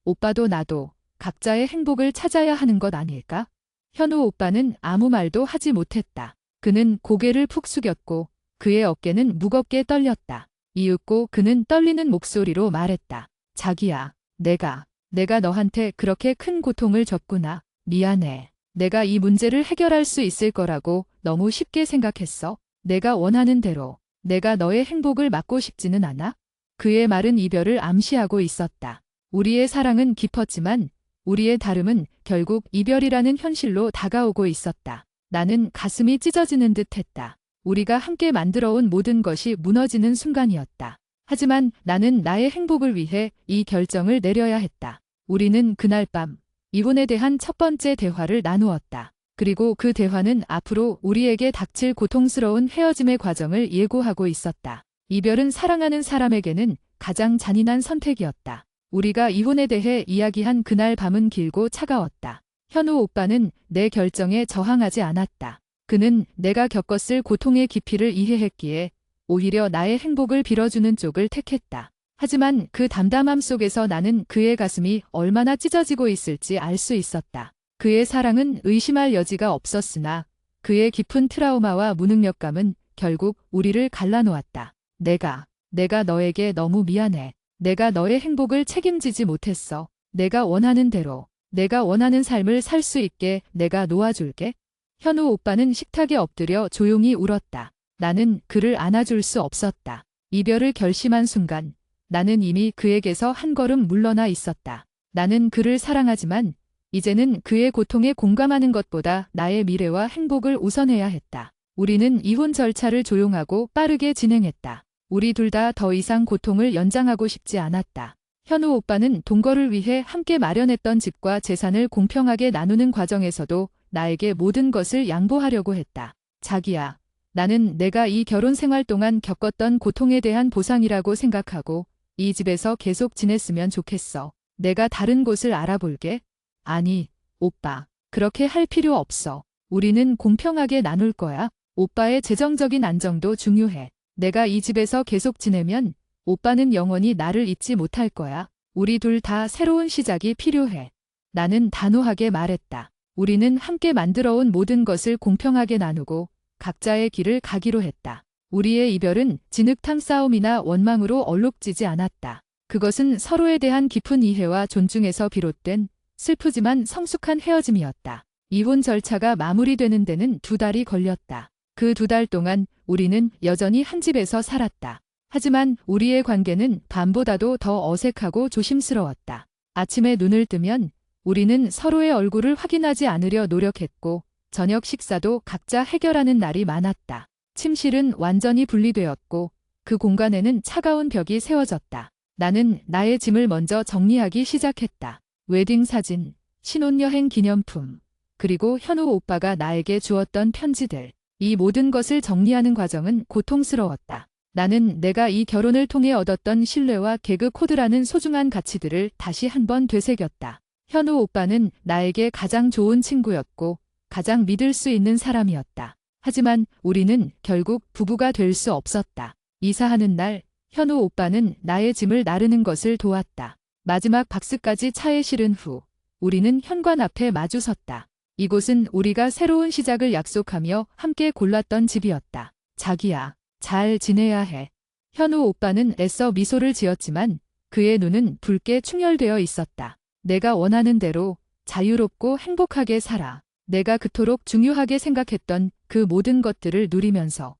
오빠도 나도 각자의 행복을 찾아야 하는 것 아닐까? 현우 오빠는 아무 말도 하지 못했다. 그는 고개를 푹 숙였고 그의 어깨는 무겁게 떨렸다. 이윽고 그는 떨리는 목소리로 말했다. 자기야, 내가 너한테 그렇게 큰 고통을 줬구나. 미안해. 내가 이 문제를 해결할 수 있을 거라고 너무 쉽게 생각했어. 내가 원하는 대로 내가 너의 행복을 막고 싶지는 않아. 그의 말은 이별을 암시하고 있었다. 우리의 사랑은 깊었지만 우리의 다름은 결국 이별이라는 현실로 다가오고 있었다. 나는 가슴이 찢어지는 듯 했다. 우리가 함께 만들어온 모든 것이 무너지는 순간이었다. 하지만 나는 나의 행복을 위해 이 결정을 내려야 했다. 우리는 그날 밤 이혼에 대한 첫 번째 대화를 나누었다. 그리고 그 대화는 앞으로 우리에게 닥칠 고통스러운 헤어짐의 과정을 예고하고 있었다. 이별은 사랑하는 사람에게는 가장 잔인한 선택이었다. 우리가 이혼에 대해 이야기한 그날 밤은 길고 차가웠다. 현우 오빠는 내 결정에 저항하지 않았다. 그는 내가 겪었을 고통의 깊이를 이해했기에 오히려 나의 행복을 빌어주는 쪽을 택했다. 하지만 그 담담함 속에서 나는 그의 가슴이 얼마나 찢어지고 있을지 알 수 있었다. 그의 사랑은 의심할 여지가 없었으나 그의 깊은 트라우마와 무능력감은 결국 우리를 갈라놓았다. 내가 너에게 너무 미안해. 내가 너의 행복을 책임지지 못했어. 내가 원하는 대로, 내가 원하는 삶을 살 수 있게 내가 놓아줄게. 현우 오빠는 식탁에 엎드려 조용히 울었다. 나는 그를 안아줄 수 없었다. 이별을 결심한 순간 나는 이미 그에게서 한 걸음 물러나 있었다. 나는 그를 사랑하지만 이제는 그의 고통에 공감하는 것보다 나의 미래와 행복을 우선해야 했다. 우리는 이혼 절차를 조용하고 빠르게 진행했다. 우리 둘 다 더 이상 고통을 연장하고 싶지 않았다. 현우 오빠는 동거를 위해 함께 마련했던 집과 재산을 공평하게 나누는 과정에서도 나에게 모든 것을 양보하려고 했다. 자기야, 나는 내가 이 결혼 생활 동안 겪었던 고통에 대한 보상이라고 생각하고 이 집에서 계속 지냈으면 좋겠어. 내가 다른 곳을 알아볼게. 아니, 오빠. 그렇게 할 필요 없어. 우리는 공평하게 나눌 거야. 오빠의 재정적인 안정도 중요해. 내가 이 집에서 계속 지내면 오빠는 영원히 나를 잊지 못할 거야. 우리 둘 다 새로운 시작이 필요해. 나는 단호하게 말했다. 우리는 함께 만들어온 모든 것을 공평하게 나누고 각자의 길을 가기로 했다. 우리의 이별은 진흙탕 싸움이나 원망으로 얼룩지지 않았다. 그것은 서로에 대한 깊은 이해와 존중에서 비롯된 슬프지만 성숙한 헤어짐이었다. 이혼 절차가 마무리되는 데는 2달이 걸렸다. 그 2달 동안 우리는 여전히 한 집에서 살았다. 하지만 우리의 관계는 밤보다도 더 어색하고 조심스러웠다. 아침에 눈을 뜨면 우리는 서로의 얼굴을 확인하지 않으려 노력했고 저녁 식사도 각자 해결하는 날이 많았다. 침실은 완전히 분리되었고 그 공간에는 차가운 벽이 세워졌다. 나는 나의 짐을 먼저 정리하기 시작했다. 웨딩 사진, 신혼여행 기념품, 그리고 현우 오빠가 나에게 주었던 편지들. 이 모든 것을 정리하는 과정은 고통스러웠다. 나는 내가 이 결혼을 통해 얻었던 신뢰와 개그 코드라는 소중한 가치들을 다시 한번 되새겼다. 현우 오빠는 나에게 가장 좋은 친구였고 가장 믿을 수 있는 사람이었다. 하지만 우리는 결국 부부가 될 수 없었다. 이사하는 날, 현우 오빠는 나의 짐을 나르는 것을 도왔다. 마지막 박스까지 차에 실은 후, 우리는 현관 앞에 마주섰다. 이곳은 우리가 새로운 시작을 약속하며 함께 골랐던 집이었다. 자기야, 잘 지내야 해. 현우 오빠는 애써 미소를 지었지만 그의 눈은 붉게 충혈되어 있었다. 내가 원하는 대로 자유롭고 행복하게 살아. 내가 그토록 중요하게 생각했던 그 모든 것들을 누리면서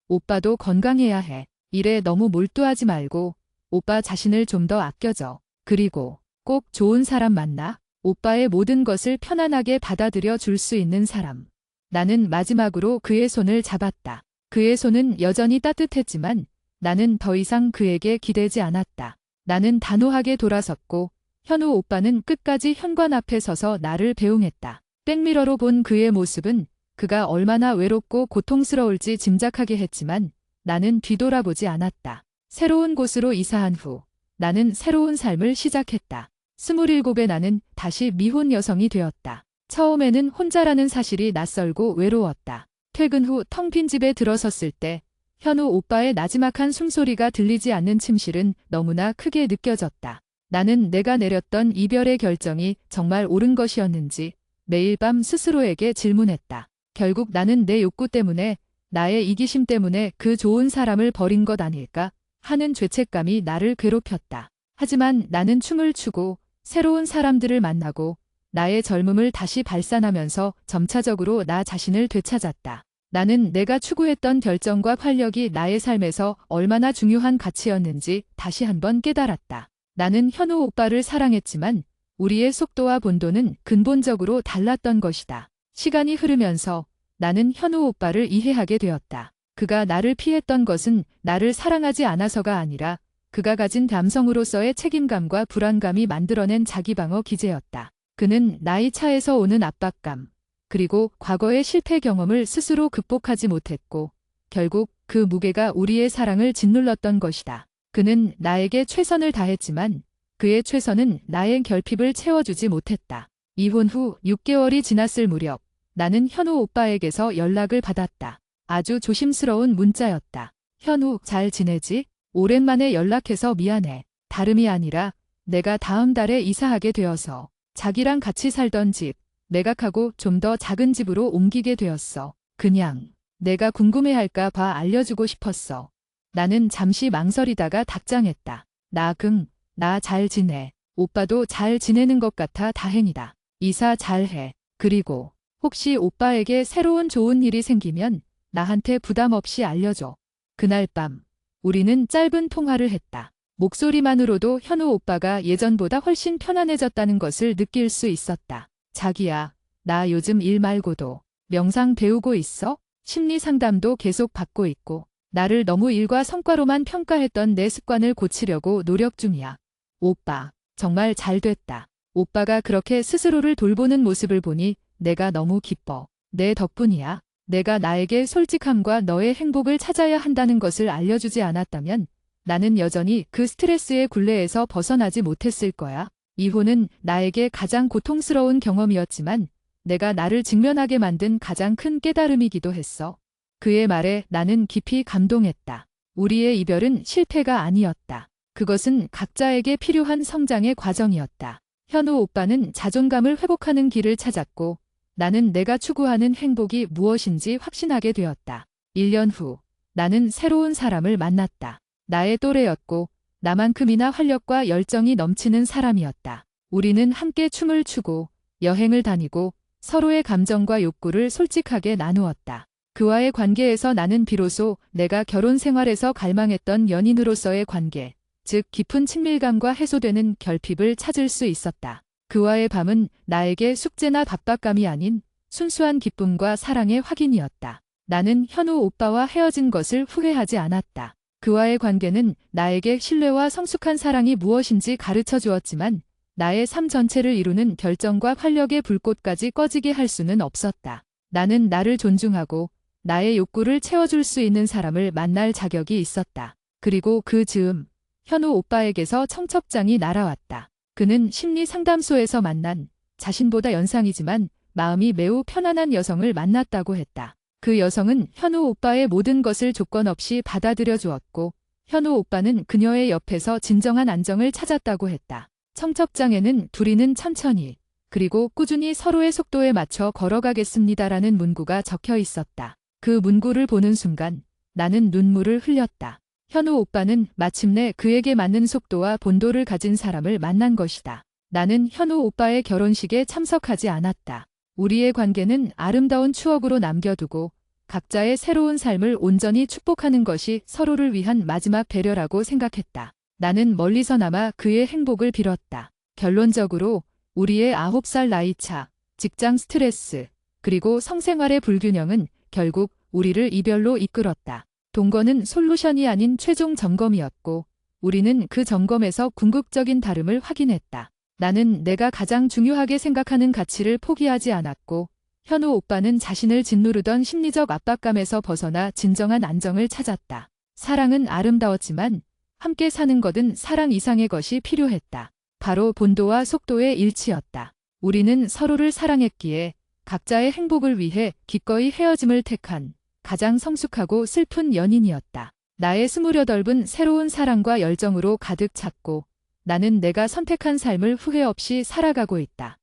오빠도 건강해야 해. 일에 너무 몰두하지 말고 오빠 자신을 좀 더 아껴줘. 그리고 꼭 좋은 사람 만나. 오빠의 모든 것을 편안하게 받아들여 줄 수 있는 사람. 나는 마지막으로 그의 손을 잡았다. 그의 손은 여전히 따뜻했지만 나는 더 이상 그에게 기대지 않았다. 나는 단호하게 돌아섰고 현우 오빠는 끝까지 현관 앞에 서서 나를 배웅했다. 백미러로 본 그의 모습은 그가 얼마나 외롭고 고통스러울지 짐작하게 했지만 나는 뒤돌아보지 않았다. 새로운 곳으로 이사한 후 나는 새로운 삶을 시작했다. 27의 나는 다시 미혼 여성이 되었다. 처음에는 혼자라는 사실이 낯설고 외로웠다. 퇴근 후 텅 빈 집에 들어섰을 때 현우 오빠의 나지막한 숨소리가 들리지 않는 침실은 너무나 크게 느껴졌다. 나는 내가 내렸던 이별의 결정이 정말 옳은 것이었는지 매일 밤 스스로에게 질문했다. 결국 나는 내 욕구 때문에, 나의 이기심 때문에 그 좋은 사람을 버린 것 아닐까 하는 죄책감이 나를 괴롭혔다. 하지만 나는 춤을 추고 새로운 사람들을 만나고 나의 젊음을 다시 발산하면서 점차적으로 나 자신을 되찾았다. 나는 내가 추구했던 결정과 활력이 나의 삶에서 얼마나 중요한 가치였는지 다시 한번 깨달았다. 나는 현우 오빠를 사랑했지만 우리의 속도와 본도는 근본적으로 달랐던 것이다. 시간이 흐르면서 나는 현우 오빠를 이해하게 되었다. 그가 나를 피했던 것은 나를 사랑하지 않아서가 아니라 그가 가진 남성으로서의 책임감과 불안감이 만들어낸 자기방어 기제였다. 그는 나이 차에서 오는 압박감, 그리고 과거의 실패 경험을 스스로 극복하지 못했고 결국 그 무게가 우리의 사랑을 짓눌렀던 것이다. 그는 나에게 최선을 다했지만 그의 최선은 나의 결핍을 채워주지 못했다. 이혼 후 6개월이 지났을 무렵 나는 현우 오빠에게서 연락을 받았다. 아주 조심스러운 문자였다. 현우, 잘 지내지? 오랜만에 연락해서 미안해. 다름이 아니라 내가 다음 달에 이사하게 되어서 자기랑 같이 살던 집 매각하고 좀 더 작은 집으로 옮기게 되었어. 그냥 내가 궁금해할까 봐 알려주고 싶었어. 나는 잠시 망설이다가 답장했다. 나 잘 지내. 오빠도 잘 지내는 것 같아 다행이다. 이사 잘해. 그리고 혹시 오빠에게 새로운 좋은 일이 생기면 나한테 부담 없이 알려줘. 그날 밤 우리는 짧은 통화를 했다. 목소리만으로도 현우 오빠가 예전보다 훨씬 편안해졌다는 것을 느낄 수 있었다. 자기야, 나 요즘 일 말고도 명상 배우고 있어? 심리 상담도 계속 받고 있고 나를 너무 일과 성과로만 평가했던 내 습관을 고치려고 노력 중이야. 오빠, 정말 잘 됐다. 오빠가 그렇게 스스로를 돌보는 모습을 보니 내가 너무 기뻐. 내 덕분이야. 내가 나에게 솔직함과 너의 행복을 찾아야 한다는 것을 알려주지 않았다면 나는 여전히 그 스트레스의 굴레에서 벗어나지 못했을 거야. 이혼은 나에게 가장 고통스러운 경험이었지만 내가 나를 직면하게 만든 가장 큰 깨달음이기도 했어. 그의 말에 나는 깊이 감동했다. 우리의 이별은 실패가 아니었다. 그것은 각자에게 필요한 성장의 과정이었다. 현우 오빠는 자존감을 회복하는 길을 찾았고 나는 내가 추구하는 행복이 무엇인지 확신하게 되었다. 1년 후 나는 새로운 사람을 만났다. 나의 또래였고 나만큼이나 활력과 열정이 넘치는 사람이었다. 우리는 함께 춤을 추고 여행을 다니고 서로의 감정과 욕구를 솔직하게 나누었다. 그와의 관계에서 나는 비로소 내가 결혼 생활에서 갈망했던 연인으로서의 관계, 즉 깊은 친밀감과 해소되는 결핍을 찾을 수 있었다. 그와의 밤은 나에게 숙제나 압박감이 아닌 순수한 기쁨과 사랑의 확인이었다. 나는 현우 오빠와 헤어진 것을 후회하지 않았다. 그와의 관계는 나에게 신뢰와 성숙한 사랑이 무엇인지 가르쳐 주었지만 나의 삶 전체를 이루는 결정과 활력의 불꽃까지 꺼지게 할 수는 없었다. 나는 나를 존중하고 나의 욕구를 채워줄 수 있는 사람을 만날 자격이 있었다. 그리고 그 즈음 현우 오빠에게서 청첩장이 날아왔다. 그는 심리 상담소에서 만난 자신보다 연상이지만 마음이 매우 편안한 여성을 만났다고 했다. 그 여성은 현우 오빠의 모든 것을 조건 없이 받아들여 주었고 현우 오빠는 그녀의 옆에서 진정한 안정을 찾았다고 했다. 청첩장에는 둘이는 천천히 그리고 꾸준히 서로의 속도에 맞춰 걸어가겠습니다라는 문구가 적혀 있었다. 그 문구를 보는 순간 나는 눈물을 흘렸다. 현우 오빠는 마침내 그에게 맞는 속도와 본도를 가진 사람을 만난 것이다. 나는 현우 오빠의 결혼식에 참석하지 않았다. 우리의 관계는 아름다운 추억으로 남겨두고 각자의 새로운 삶을 온전히 축복하는 것이 서로를 위한 마지막 배려라고 생각했다. 나는 멀리서나마 그의 행복을 빌었다. 결론적으로 우리의 9살 나이차, 직장 스트레스, 그리고 성생활의 불균형은 결국 우리를 이별로 이끌었다. 동거는 솔루션이 아닌 최종 점검이었고 우리는 그 점검에서 궁극적인 다름을 확인했다. 나는 내가 가장 중요하게 생각하는 가치를 포기하지 않았고 현우 오빠는 자신을 짓누르던 심리적 압박감에서 벗어나 진정한 안정을 찾았다. 사랑은 아름다웠지만 함께 사는 것은 사랑 이상의 것이 필요했다. 바로 본도와 속도의 일치였다. 우리는 서로를 사랑했기에 각자의 행복을 위해 기꺼이 헤어짐을 택한 가장 성숙하고 슬픈 연인이었다. 나의 28은 새로운 사랑과 열정으로 가득 찼고 나는 내가 선택한 삶을 후회 없이 살아가고 있다.